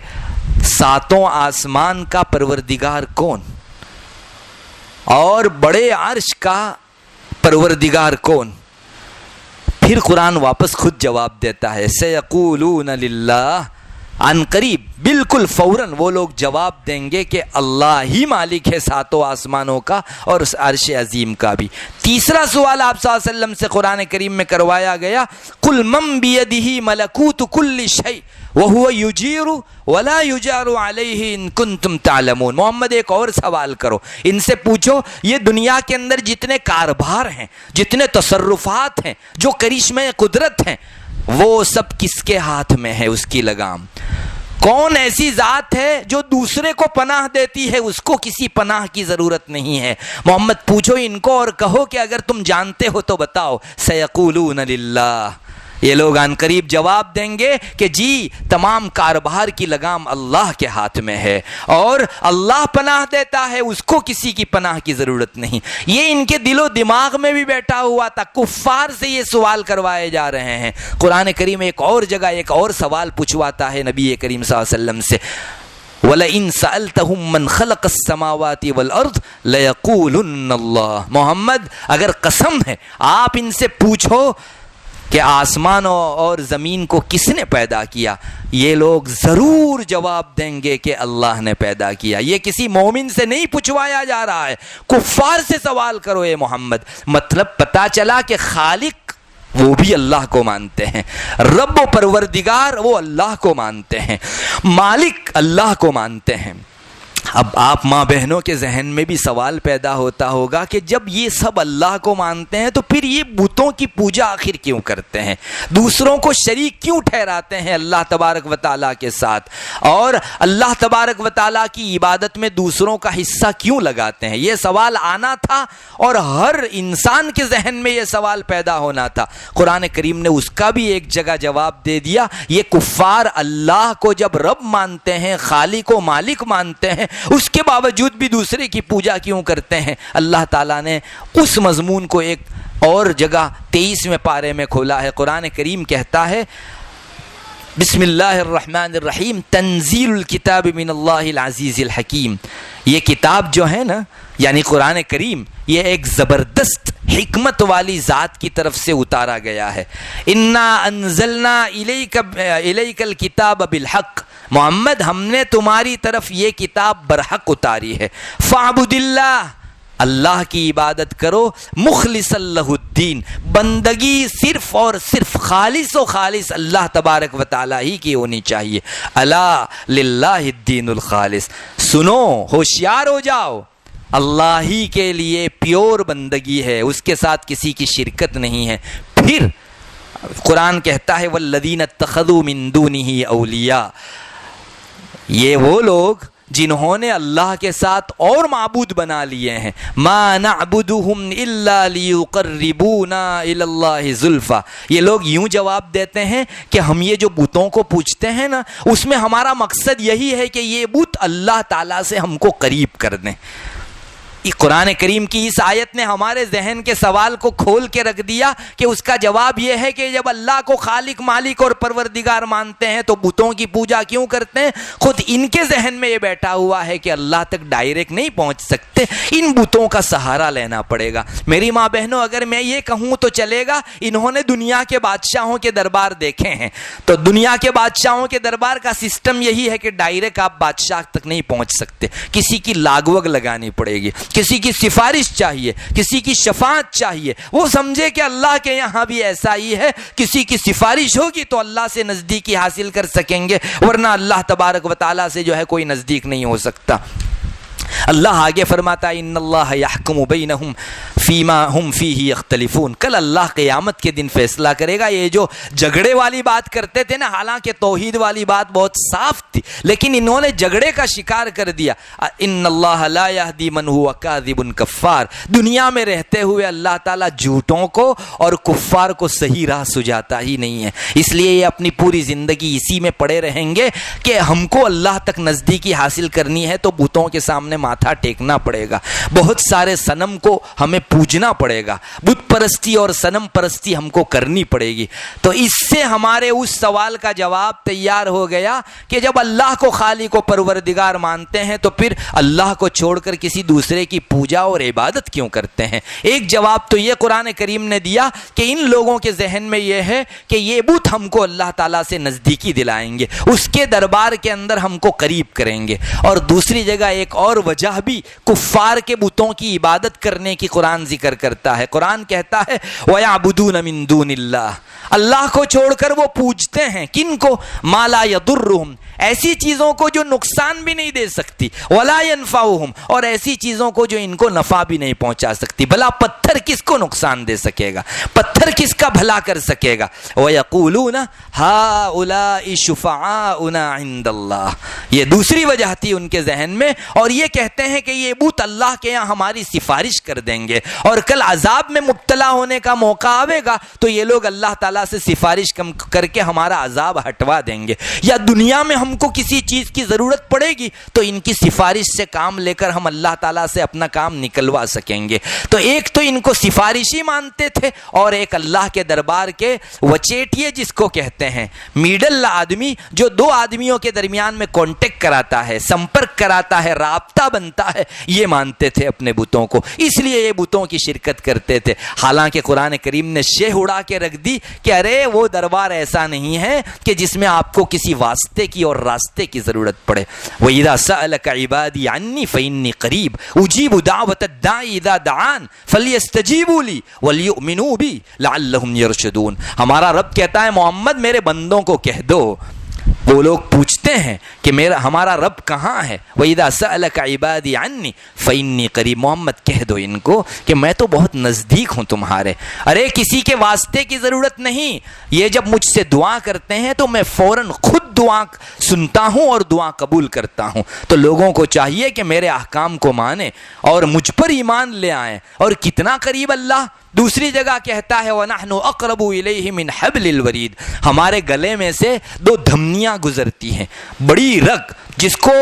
7 آسمان کا پروردگار کون اور بڑے عرش کا پروردگار کون؟ پھر قرآن واپس خود جواب دیتا ہے سیقولون للہ. عن قریب بالکل فوراً وہ لوگ جواب دیں گے کہ اللہ ہی مالک ہے 7 آسمانوں کا اور اس عرش عظیم کا بھی. تیسرا سوال آپ صلی اللہ علیہ وسلم سے قرآن کریم میں کروایا گیا قل من بیدہ ملکوت کل شیء وَهُوَ يُجِيرُ وَلَا يُجَارُ عَلَيْهِ إِن كُنتُمْ تَعْلَمُونَ۔ محمد ایک اور سوال کرو، ان سے پوچھو یہ دنیا کے اندر جتنے کاروبار ہیں، جتنے تصرفات ہیں، جو کرشمے قدرت ہیں، وہ سب کس کے ہاتھ میں ہے اس کی لگام؟ کون ایسی ذات ہے جو دوسرے کو پناہ دیتی ہے، اس کو کسی پناہ کی ضرورت نہیں ہے؟ محمد پوچھو ان کو اور کہو کہ اگر تم جانتے ہو تو بتاؤ۔ سیقولون للہ، یہ لوگ عن قریب جواب دیں گے کہ جی تمام کاروبار کی لگام اللہ کے ہاتھ میں ہے اور اللہ پناہ دیتا ہے، اس کو کسی کی پناہ کی ضرورت نہیں۔ یہ ان کے دل و دماغ میں بھی بیٹھا ہوا تھا، کفار سے یہ سوال کروائے جا رہے ہیں۔ قرآن کریم ایک اور جگہ ایک اور سوال پوچھواتا ہے نبی کریم صلی اللہ علیہ وسلم سے، وَلَئِن سَأَلْتَهُم مَّن خَلَقَ السَّمَاوَاتِ وَالْأَرْضِ لَيَقُولُنَّ اللَّهُ۔ محمد اگر قسم ہے آپ ان سے پوچھو کہ آسمان اور زمین کو کس نے پیدا کیا، یہ لوگ ضرور جواب دیں گے کہ اللہ نے پیدا کیا۔ یہ کسی مومن سے نہیں پوچھوایا جا رہا ہے، کفار سے سوال کرو اے محمد۔ مطلب پتا چلا کہ خالق وہ بھی اللہ کو مانتے ہیں، رب و پروردگار وہ اللہ کو مانتے ہیں، مالک اللہ کو مانتے ہیں۔ اب آپ ماں بہنوں کے ذہن میں بھی سوال پیدا ہوتا ہوگا کہ جب یہ سب اللہ کو مانتے ہیں تو پھر یہ بتوں کی پوجا آخر کیوں کرتے ہیں، دوسروں کو شریک کیوں ٹھہراتے ہیں اللہ تبارک و تعالیٰ کے ساتھ، اور اللہ تبارک و تعالیٰ کی عبادت میں دوسروں کا حصہ کیوں لگاتے ہیں؟ یہ سوال آنا تھا اور ہر انسان کے ذہن میں یہ سوال پیدا ہونا تھا۔ قرآن کریم نے اس کا بھی ایک جگہ جواب دے دیا۔ یہ کفار اللہ کو جب رب مانتے ہیں، خالق و مالک مانتے ہیں، اس کے باوجود بھی دوسرے کی پوجا کیوں کرتے ہیں؟ اللہ تعالیٰ نے اس مضمون کو ایک اور جگہ 23ویں پارے میں کھولا ہے۔ قرآن کریم کہتا ہے بسم اللہ الرحمن الرحیم، تنزیل الکتاب من اللہ العزیز الحکیم۔ یہ کتاب جو ہے نا، یعنی قرآن کریم، یہ ایک زبردست حکمت والی ذات کی طرف سے اتارا گیا ہے۔ انا انزلنا الیک الکتاب بالحق، محمد ہم نے تمہاری طرف یہ کتاب برحق اتاری ہے۔ فاعبد اللہ، اللہ کی عبادت کرو، مخلص اللہ الدین، بندگی صرف اور صرف خالص و خالص اللہ تبارک و تعالیٰ ہی کی ہونی چاہیے۔ الا للہ الدین الخالص، سنو ہوشیار ہو جاؤ، اللہ ہی کے لیے پیور بندگی ہے، اس کے ساتھ کسی کی شرکت نہیں ہے۔ پھر قرآن کہتا ہے والذین اتخذوا من دونہ اولیاء، یہ وہ لوگ جنہوں نے اللہ کے ساتھ اور معبود بنا لیے ہیں۔ ما نعبدہم الا لیقربونا الی اللہ زلفی، یہ لوگ یوں جواب دیتے ہیں کہ ہم یہ جو بتوں کو پوجتے ہیں نا، اس میں ہمارا مقصد یہی ہے کہ یہ بت اللہ تعالیٰ سے ہم کو قریب کر دیں۔ قرآن کریم کی اس آیت نے ہمارے ذہن کے سوال کو کھول کے رکھ دیا کہ اس کا جواب یہ ہے کہ جب اللہ کو خالق مالک اور پروردگار مانتے ہیں تو بتوں کی پوجا کیوں کرتے ہیں؟ خود ان کے ذہن میں یہ بیٹھا ہوا ہے کہ اللہ تک ڈائریکٹ نہیں پہنچ سکتے، ان بتوں کا سہارا لینا پڑے گا۔ میری ماں بہنوں، اگر میں یہ کہوں تو چلے گا، انہوں نے دنیا کے بادشاہوں کے دربار دیکھے ہیں، تو دنیا کے بادشاہوں کے دربار کا سسٹم یہی ہے کہ ڈائریکٹ آپ بادشاہ تک نہیں پہنچ سکتے، کسی کی لاگ وگ لگانی پڑے گی، کسی کی سفارش چاہیے، کسی کی شفاعت چاہیے۔ وہ سمجھے کہ اللہ کے یہاں بھی ایسا ہی ہے، کسی کی سفارش ہوگی تو اللہ سے نزدیکی حاصل کر سکیں گے، ورنہ اللہ تبارک و تعالیٰ سے جو ہے کوئی نزدیک نہیں ہو سکتا۔ اللہ آگے فرماتا ہے ان اللہ یحکم بینہم فیما ہم فیہ یختلفون، کل اللہ قیامت کے دن فیصلہ کرے گا۔ یہ جو جھگڑے والی بات کرتے تھے نا، حالانکہ توحید والی بات بہت صاف تھی، لیکن انہوں نے جھگڑے کا شکار کر دیا۔ ان اللہ لا یہدی من ہوا کاذب کفار، دنیا میں رہتے ہوئے اللہ تعالیٰ جھوٹوں کو اور کفار کو صحیح راہ سجاتا ہی نہیں ہے، اس لیے یہ اپنی پوری زندگی اسی میں پڑے رہیں گے کہ ہم کو اللہ تک نزدیکی حاصل کرنی ہے تو بتوں کے سامنے ماتھا ٹیکنا پڑے گا، بہت سارے صنم کو ہمیں پوجنا پڑے گا، بت پرستی اور صنم پرستی ہم کو کرنی پڑے گی۔ تو اس سے ہمارے اس سوال کا جواب تیار ہو گیا کہ جب اللہ کو خالق و پروردگار مانتے ہیں تو پھر اللہ کو چھوڑ کر کسی دوسرے کی پوجا اور عبادت کیوں کرتے ہیں؟ ایک جواب تو یہ قرآن کریم نے دیا کہ ان لوگوں کے ذہن میں یہ ہے کہ یہ بت ہم کو اللہ تعالیٰ سے نزدیکی دلائیں گے، اس کے دربار کے اندر ہم کو قریب کریں گے۔ اور دوسری جگہ ایک اور وجہ بھی کفار کے بتوں کی عبادت کرنے کی قرآن ذکر کرتا ہے۔ قرآن کہتا ہے وَيَعْبُدُونَ مِن دُونِ اللَّهِ، اللہ کو چھوڑ کر وہ پوجتے ہیں کن کو؟ ما لا یضرہم، ایسی چیزوں کو جو نقصان بھی نہیں دے سکتی، ولا ینفعہم، اور ایسی چیزوں کو جو ان کو نفع بھی نہیں پہنچا سکتی۔ بھلا پتھر کس کو نقصان دے سکے گا؟ پتھر کس کا بھلا کر سکے گا؟ وَيَقُولُونَ هَؤُلَاءِ شُفَعَاؤُنَا عِندَ اللَّهِ، یہ دوسری وجہ تھی ان کے ذہن میں، اور یہ کہتے ہیں کہ یہ بت اللہ کے یہاں ہماری سفارش کر دیں گے، اور کل عذاب میں مبتلا ہونے کا موقع آئے گا تو یہ لوگ اللہ تعالیٰ سے سفارش کر کے ہمارا عذاب ہٹوا دیں گے، یا دنیا میں ہم کو کسی چیز کی ضرورت پڑے گی تو ان کی سفارش سے کام لے کر ہم اللہ تعالیٰ سے اپنا کام نکلوا سکیں گے۔ تو ایک تو ان کو سفارشی مانتے تھے، اور ایک اللہ کے دربار کے وچیٹیے جس کو کہتے ہیں، میڈل آدمی جو دو آدمیوں کے درمیان میں کانٹیکٹ کراتا ہے، سمپرک کراتا ہے، رابطہ بنتا ہے، یہ مانتے تھے اپنے بتوں کو، اس لیے یہ بتوں کی شرکت کرتے تھے۔ حالانکہ قرآن کریم نے شہ اڑا کے رکھ دی کہ ارے وہ دربار ایسا نہیں ہے کہ جس میں آپ کو کسی واسطے کی اور راستے کی ضرورت پڑے۔ وَإِذَا سَأَلَكَ عِبَادِي عَنِّي فَإِنِّي قَرِيبٌ أُجِيبُ دَعْوَةَ الدَّاعِ إِذَا دَعَانِ فَلْيَسْتَجِيبُوا لِي وَلْيُؤْمِنُوا بِي لَعَلَّهُمْ يَرْشُدُونَ۔ ہمارا رب کہتا ہے محمد میرے بندوں کو کہہ دو، وہ لوگ پوچھتے ہیں کہ ہمارا رب کہاں ہے، وَإِذَا سَأَلَكَ عِبَادِي عَنِّي فَإِنِّي قَرِيبٌ، محمد کہہ دو ان کو کہ میں تو بہت نزدیک ہوں تمہارے۔ ارے کسی کے واسطے کی ضرورت نہیں، یہ جب مجھ سے دعا کرتے ہیں تو میں فوراً خود دعا سنتا ہوں اور دعا قبول کرتا ہوں۔ تو لوگوں کو چاہیے کہ میرے احکام کو مانیں اور مجھ پر ایمان لے آئیں۔ اور کتنا قریب اللہ، دوسری جگہ کہتا ہے وَنَحْنُ أَقْرَبُ إِلَيْهِ مِنْ حَبْلِ الْوَرِيدِ، ہمارے گلے میں سے دو دھمنیاں گزرتی ہیں، بڑی رگ جس کو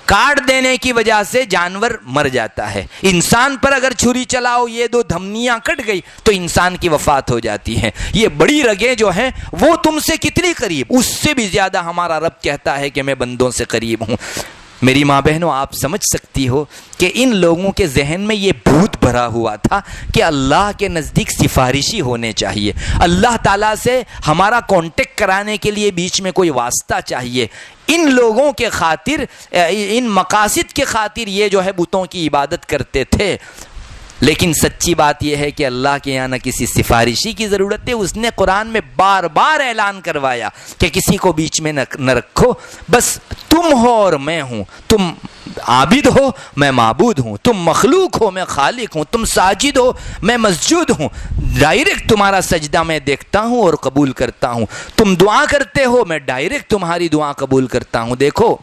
کاٹ دینے کی وجہ سے جانور مر جاتا ہے۔ انسان پر اگر چھری چلاؤ یہ دو دھمنیاں کٹ گئی تو انسان کی وفات ہو جاتی ہے۔ یہ بڑی رگیں جو ہیں وہ تم سے کتنی قریب، اس سے بھی زیادہ ہمارا رب کہتا ہے کہ میں بندوں سے قریب ہوں۔ میری ماں بہنوں، آپ سمجھ سکتی ہو کہ ان لوگوں کے ذہن میں یہ بھوت بھرا ہوا تھا کہ اللہ کے نزدیک سفارشی ہونے چاہیے، اللہ تعالیٰ سے ہمارا کانٹیکٹ کرانے کے لیے بیچ میں کوئی واسطہ چاہیے۔ ان لوگوں کے خاطر، ان مقاصد کے خاطر یہ جو ہے بتوں کی عبادت کرتے تھے۔ لیکن سچی بات یہ ہے کہ اللہ کے یہاں نہ کسی سفارشی کی ضرورت ہے۔ اس نے قرآن میں بار بار اعلان کروایا کہ کسی کو بیچ میں نہ رکھو، بس تم ہو اور میں ہوں، تم عابد ہو میں معبود ہوں، تم مخلوق ہو میں خالق ہوں، تم ساجد ہو میں مسجود ہوں، ڈائریکٹ تمہارا سجدہ میں دیکھتا ہوں اور قبول کرتا ہوں، تم دعا کرتے ہو میں ڈائریکٹ تمہاری دعا قبول کرتا ہوں۔ دیکھو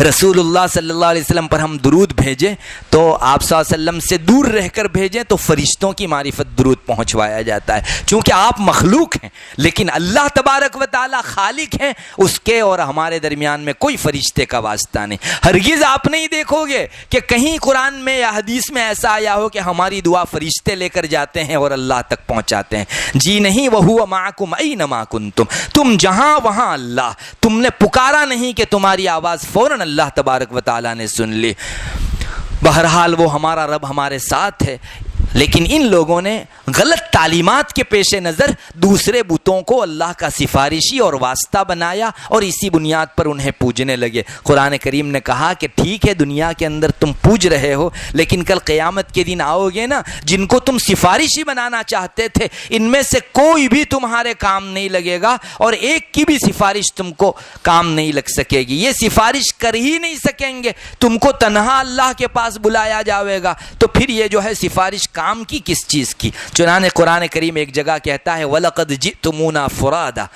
رسول اللہ صلی اللہ علیہ وسلم پر ہم درود بھیجیں تو آپ صلی اللہ علیہ وسلم سے دور رہ کر بھیجیں تو فرشتوں کی معرفت درود پہنچوایا جاتا ہے، چونکہ آپ مخلوق ہیں، لیکن اللہ تبارک و تعالی خالق ہیں، اس کے اور ہمارے درمیان میں کوئی فرشتے کا واسطہ نہیں۔ ہرگز آپ نہیں دیکھو گے کہ کہیں قرآن میں یا حدیث میں ایسا آیا ہو کہ ہماری دعا فرشتے لے کر جاتے ہیں اور اللہ تک پہنچاتے ہیں۔ جی نہیں، وَهُوَ مَعَكُمْ أَيْنَمَا كُنْتُمْ، تم جہاں وہاں اللہ، تم نے پکارا نہیں کہ تمہاری آواز فوراً اللہ تبارک و تعالیٰ نے سن لی۔ بہرحال وہ ہمارا رب ہمارے ساتھ ہے، لیکن ان لوگوں نے غلط تعلیمات کے پیش نظر دوسرے بتوں کو اللہ کا سفارشی اور واسطہ بنایا اور اسی بنیاد پر انہیں پوجنے لگے۔ قرآن کریم نے کہا کہ ٹھیک ہے دنیا کے اندر تم پوج رہے ہو، لیکن کل قیامت کے دن آؤ گے نا، جن کو تم سفارشی بنانا چاہتے تھے ان میں سے کوئی بھی تمہارے کام نہیں لگے گا، اور ایک کی بھی سفارش تم کو کام نہیں لگ سکے گی، یہ سفارش کر ہی نہیں سکیں گے، تم کو تنہا اللہ کے پاس بلایا جاوے گا، تو پھر یہ جو ہے سفارش کام کی کس چیز کی؟ چنانچہ قرآن کریم ایک جگہ کہتا ہے وَلَقَدْ جِئْتُمُونَا فُرَادًا،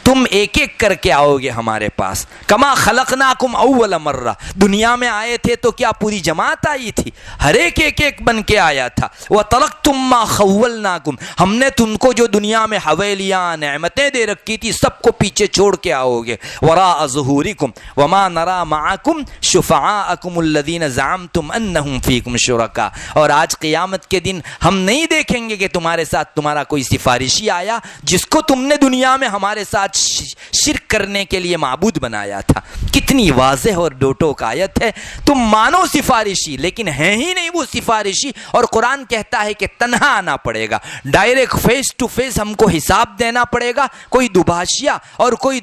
تم ایک ایک کر کے آؤ گے ہمارے پاس، کما خلقناکم اول مرہ، دنیا میں آئے تھے تو کیا پوری جماعت آئی تھی؟ ہر ایک ایک بن کے آیا تھا۔ وَتَرَكْتُم مَّا خَوَّلْنَاكُمْ، ہم نے تم کو جو دنیا میں حویلیاں نعمتیں دے رکھی تھی سب کو پیچھے چھوڑ کے آؤ گے۔ وَرَاءَ ظُهُورِكُمْ وَمَا نَرَىٰ مَعَكُمْ شُفَعَاءَكُمُ الَّذِينَ زَعَمْتُمْ أَنَّهُمْ فِيكُمْ شُرَكَاء، اور آج قیامت کے دن ہم نہیں دیکھیں گے کہ تمہارے ساتھ تمہارا کوئی سفارشی آیا جس کو تم نے دنیا میں ہمارے ساتھ شرک کرنے کے لیے معبود بنایا تھا۔ کتنی واضح اور ڈوٹوک آیت ہے۔ تم مانو سفارشی لیکن ہے ہی نہیں وہ سفارشی، اور قرآن کہتا ہے کہ تنہا آنا پڑے گا، ڈائریکٹ فیس ٹو فیس ہم کو حساب دینا پڑے گا، کوئی دوبھاشیا اور کوئی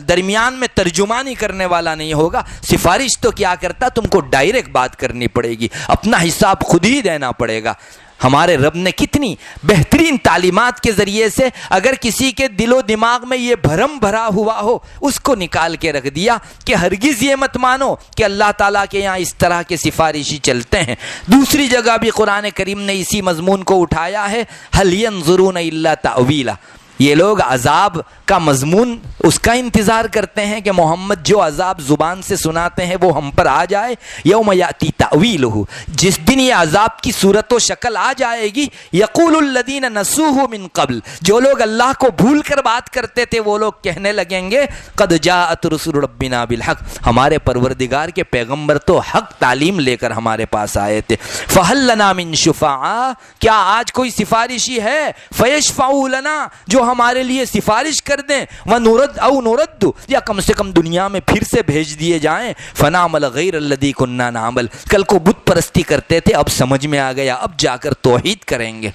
درمیان میں ترجمانی کرنے والا نہیں ہوگا۔ سفارش تو کیا کرتا، تم کو ڈائریکٹ بات کرنی پڑے گی، اپنا حساب خود ہی دینا پڑے گا۔ ہمارے رب نے کتنی بہترین تعلیمات کے ذریعے سے اگر کسی کے دل و دماغ میں یہ بھرم بھرا ہوا ہو اس کو نکال کے رکھ دیا کہ ہرگز یہ مت مانو کہ اللہ تعالیٰ کے یہاں اس طرح کے سفارشی چلتے ہیں۔ دوسری جگہ بھی قرآن کریم نے اسی مضمون کو اٹھایا ہے، هل ينظرون الا تأویلہ، یہ لوگ عذاب کا مضمون اس کا انتظار کرتے ہیں کہ محمد جو عذاب زبان سے سناتے ہیں وہ ہم پر آ جائے۔ یوم یاتی تأویلہ، جس دن یہ عذاب کی صورت و شکل آ جائے گی، یقول الذین نسوہ من قبل، جو لوگ اللہ کو بھول کر بات کرتے تھے وہ لوگ کہنے لگیں گے قد جاءت رسل ربنا بالحق، ہمارے پروردگار کے پیغمبر تو حق تعلیم لے کر ہمارے پاس آئے تھے۔ فہل لنا من شفعاء، کیا آج کوئی سفارشی ہے؟ فیشفعوا لنا، جو ہمارے لیے سفارش کر دیں، وَنُرَدْ أَوْ نُرَدُّ، یا کم سے کم دنیا میں پھر سے بھیج دیے جائیں، فَنَعْمَلَ غَيْرَ الَّذِي كُنَّا نَعْمَلُ، کل کو بت پرستی کرتے تھے اب سمجھ میں آ گیا اب جا کر توحید کریں گے،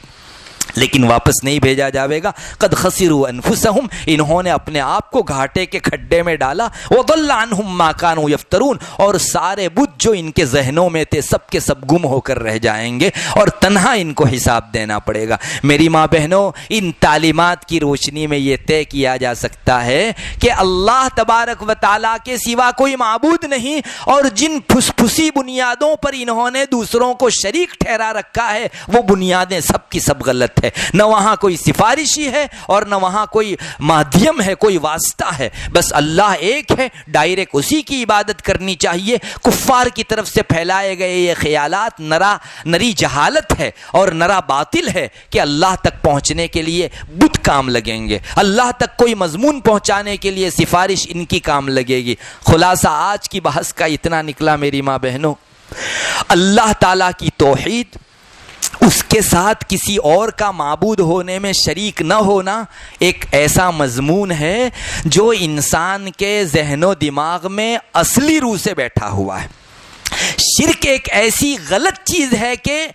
لیکن واپس نہیں بھیجا جاوے گا۔ قد خسروا انفسهم، انہوں نے اپنے آپ کو گھاٹے کے کھڈے میں ڈالا، وضل عنهم ما كانوا يفترون، اور سارے بت جو ان کے ذہنوں میں تھے سب کے سب گم ہو کر رہ جائیں گے اور تنہا ان کو حساب دینا پڑے گا۔ میری ماں بہنوں، ان تعلیمات کی روشنی میں یہ طے کیا جا سکتا ہے کہ اللہ تبارک و تعالیٰ کے سوا کوئی معبود نہیں، اور جن پھسی بنیادوں پر انہوں نے دوسروں کو شریک ٹھہرا رکھا ہے وہ بنیادیں سب کی سب غلط ہے، نہ وہاں کوئی سفارشی ہے اور نہ وہاں کوئی مادھیم ہے، کوئی واسطہ ہے، بس اللہ ایک ہے، ڈائریکٹ اسی کی عبادت کرنی چاہیے۔ کفار کی طرف سے پھیلائے گئے یہ خیالات نری جہالت ہے اور نرا باطل ہے کہ اللہ تک پہنچنے کے لیے بت کام لگیں گے، اللہ تک کوئی مضمون پہنچانے کے لیے سفارش ان کی کام لگے گی۔ خلاصہ آج کی بحث کا اتنا نکلا میری ماں بہنوں، اللہ تعالیٰ کی توحید، اس کے ساتھ کسی اور کا معبود ہونے میں شریک نہ ہونا ایک ایسا مضمون ہے جو انسان کے ذہن و دماغ میں اصلی روح سے بیٹھا ہوا ہے۔ شرک ایک ایسی غلط چیز ہے کہ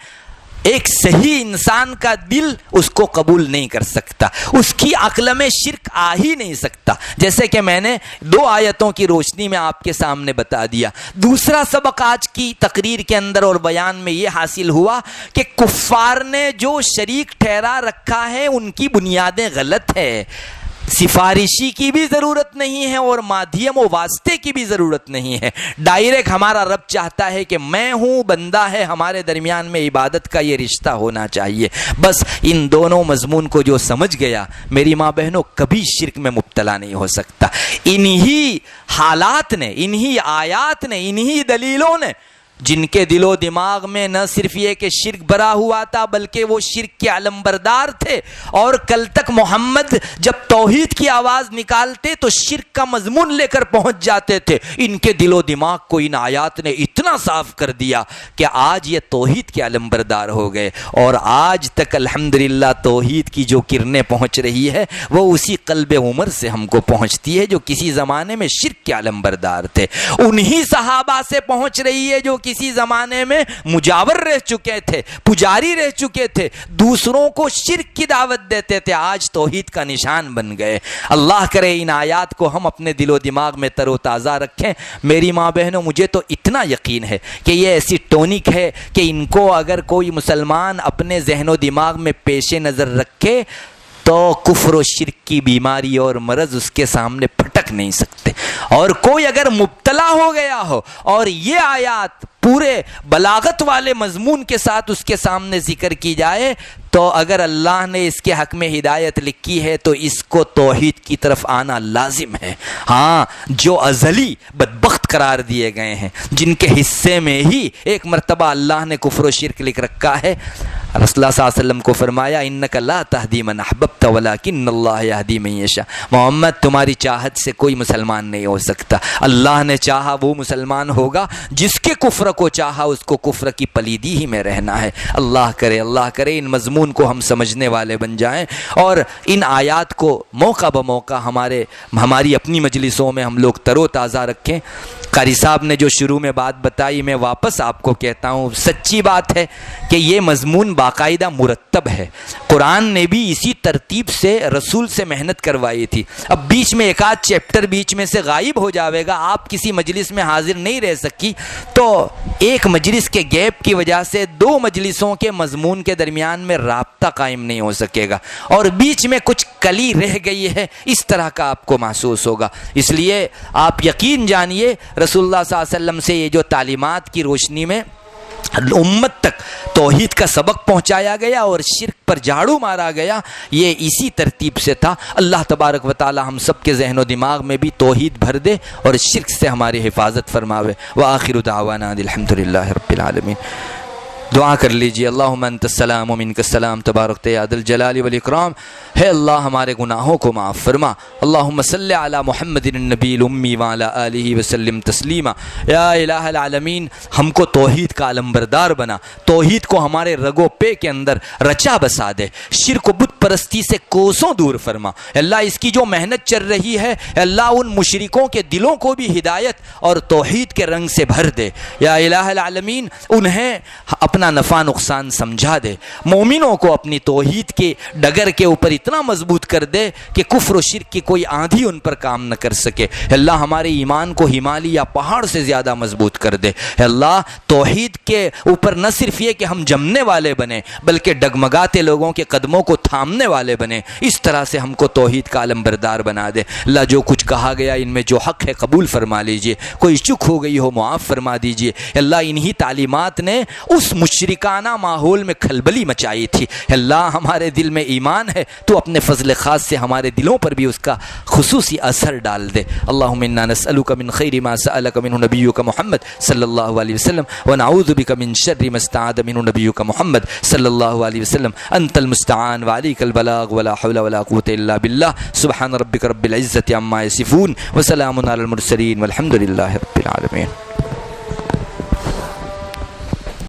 ایک صحیح انسان کا دل اس کو قبول نہیں کر سکتا، اس کی عقل میں شرک آ ہی نہیں سکتا، جیسے کہ میں نے 2 آیتوں کی روشنی میں آپ کے سامنے بتا دیا۔ دوسرا سبق آج کی تقریر کے اندر اور بیان میں یہ حاصل ہوا کہ کفار نے جو شریک ٹھہرا رکھا ہے ان کی بنیادیں غلط ہے، سفارشی کی بھی ضرورت نہیں ہے اور مادھیم و واسطے کی بھی ضرورت نہیں ہے، ڈائریکٹ ہمارا رب چاہتا ہے کہ میں ہوں، بندہ ہے، ہمارے درمیان میں عبادت کا یہ رشتہ ہونا چاہیے۔ بس ان دونوں مضمون کو جو سمجھ گیا میری ماں بہنوں کبھی شرک میں مبتلا نہیں ہو سکتا۔ انہی حالات نے، انہی آیات نے، انہی دلیلوں نے جن کے دل و دماغ میں نہ صرف یہ کہ شرک بھرا ہوا تھا بلکہ وہ شرک کے علمبردار تھے، اور کل تک محمد جب توحید کی آواز نکالتے تو شرک کا مضمون لے کر پہنچ جاتے تھے، ان کے دل و دماغ کو ان آیات نے اتنا صاف کر دیا کہ آج یہ توحید کے علمبردار ہو گئے، اور آج تک الحمدللہ توحید کی جو کرنیں پہنچ رہی ہے وہ اسی قلب عمر سے ہم کو پہنچتی ہے جو کسی زمانے میں شرک کے علمبردار تھے، انہی صحابہ سے پہنچ رہی ہے جو کسی زمانے میں مجاور رہ چکے تھے، پجاری رہ چکے تھے، دوسروں کو شرک کی دعوت دیتے تھے، آج توحید کا نشان بن گئے۔ اللہ کرے ان آیات کو ہم اپنے دل و دماغ میں تر و تازہ رکھیں۔ میری ماں بہنوں، مجھے تو اتنا یقین ہے کہ یہ ایسی ٹونک ہے کہ ان کو اگر کوئی مسلمان اپنے ذہن و دماغ میں پیش نظر رکھے تو کفر و شرک کی بیماری اور مرض اس کے سامنے پھٹک نہیں سکتے، اور کوئی اگر مبتلا ہو گیا ہو اور یہ آیات پورے بلاغت والے مضمون کے ساتھ اس کے سامنے ذکر کی جائے تو اگر اللہ نے اس کے حق میں ہدایت لکھی ہے تو اس کو توحید کی طرف آنا لازم ہے۔ ہاں، جو ازلی بدبخت قرار دیے گئے ہیں، جن کے حصے میں ہی ایک مرتبہ اللہ نے کفر و شرک لکھ رکھا ہے، رسول اللہ صلی اللہ علیہ وسلم کو فرمایا انک لا تہدی من احببت ولکن اللہ یہدی من یشاء، محمد تمہاری چاہت سے کوئی مسلمان نہیں ہو سکتا، اللہ نے چاہا وہ مسلمان ہوگا، جس کے کفر کو چاہا اس کو کفر کی پلیدی ہی میں رہنا ہے۔ اللہ کرے ان مضمون کو ہم سمجھنے والے بن جائیں، اور ان آیات کو موقع بموقع ہماری اپنی مجلسوں میں ہم لوگ تر و تازہ رکھیں۔ قاری صاحب نے جو شروع میں بات بتائی میں واپس آپ کو کہتا ہوں، سچی بات ہے کہ یہ مضمون باقاعدہ مرتب ہے، قرآن نے بھی اسی ترتیب سے رسول سے محنت کروائی تھی. اب بیچ میں ایک آدھ چیپٹر بیچ میں سے غائب ہو جاوے گا, آپ کسی مجلس میں حاضر نہیں رہ سکی, تو ایک مجلس کے گیپ کی وجہ سے دو مجلسوں کے مضمون کے درمیان میں رابطہ قائم نہیں ہو سکے گا, اور بیچ میں کچھ کلی رہ گئی ہے, اس طرح کا آپ کو محسوس ہوگا. اس لیے آپ یقین جانیے رسول اللہ صلی اللہ علیہ وسلم سے یہ جو تعلیمات کی روشنی میں امت تک توحید کا سبق پہنچایا گیا اور شرک پر جھاڑو مارا گیا, یہ اسی ترتیب سے تھا. اللہ تبارک و تعالی ہم سب کے ذہن و دماغ میں بھی توحید بھر دے اور شرک سے ہماری حفاظت فرماوے. وآخر دعوانا الحمدللہ رب العالمین. دعا کر لیجیے. اللہم انت السلام و منک السلام تبارک یا ذا الجلال والاکرام. ہے اللہ ہمارے گناہوں کو معاف فرما. اللہم صلی علی محمد النبی الامی وعلی آلہ وسلم تسلیما. یا الہ العالمین ہم کو توحید کا علمبردار بنا, توحید کو ہمارے رگو پے کے اندر رچا بسا دے, شرک و بت پرستی سے کوسوں دور فرما. اللہ اس کی جو محنت چل رہی ہے اللہ ان مشرکوں کے دلوں کو بھی ہدایت اور توحید کے رنگ سے بھر دے. یا الہ العالمین انہیں اپنا نفع نقصان سمجھا دے, مومنوں کو اپنی توحید کے ڈگر کے اوپر اتنا مضبوط کر دے کہ کفر و شرک کی کوئی آندھی ان پر کام نہ کر سکے. اللہ ہمارے ایمان کو ہمالیہ پہاڑ سے زیادہ مضبوط کر دے. اللہ توحید کے اوپر نہ صرف یہ کہ ہم جمنے والے بنے بلکہ ڈگمگاتے لوگوں کے قدموں کو تھامنے والے بنے, اس طرح سے ہم کو توحید کا علمبردار بنا دے. اللہ جو کچھ کہا گیا ان میں جو حق ہے قبول فرما لیجئے, کوئی چک ہو گئی ہو معاف فرما دیجئے. اللہ انہی تعلیمات نے اس مشرکانہ ماحول میں کھلبلی مچائی تھی. اللہ ہمارے دل میں ایمان ہے, تو اپنے فضل خاص سے ہمارے دلوں پر بھی اس کا خصوصی اثر ڈال دے. اللہم انا نسألک من خیر ما سألک منہ نبیک محمد صلی اللہ علیہ وسلم ونعوذ بک من شر ما استعاذ منہ نبیک محمد صلی اللہ علیہ وسلم. انت المستعان وعلیک البلاغ ولا حول ولا قوة الا باللہ. سبحان ربک رب العزة عما یصفون وسلام علی المرسلین والحمد للہ رب العالمین.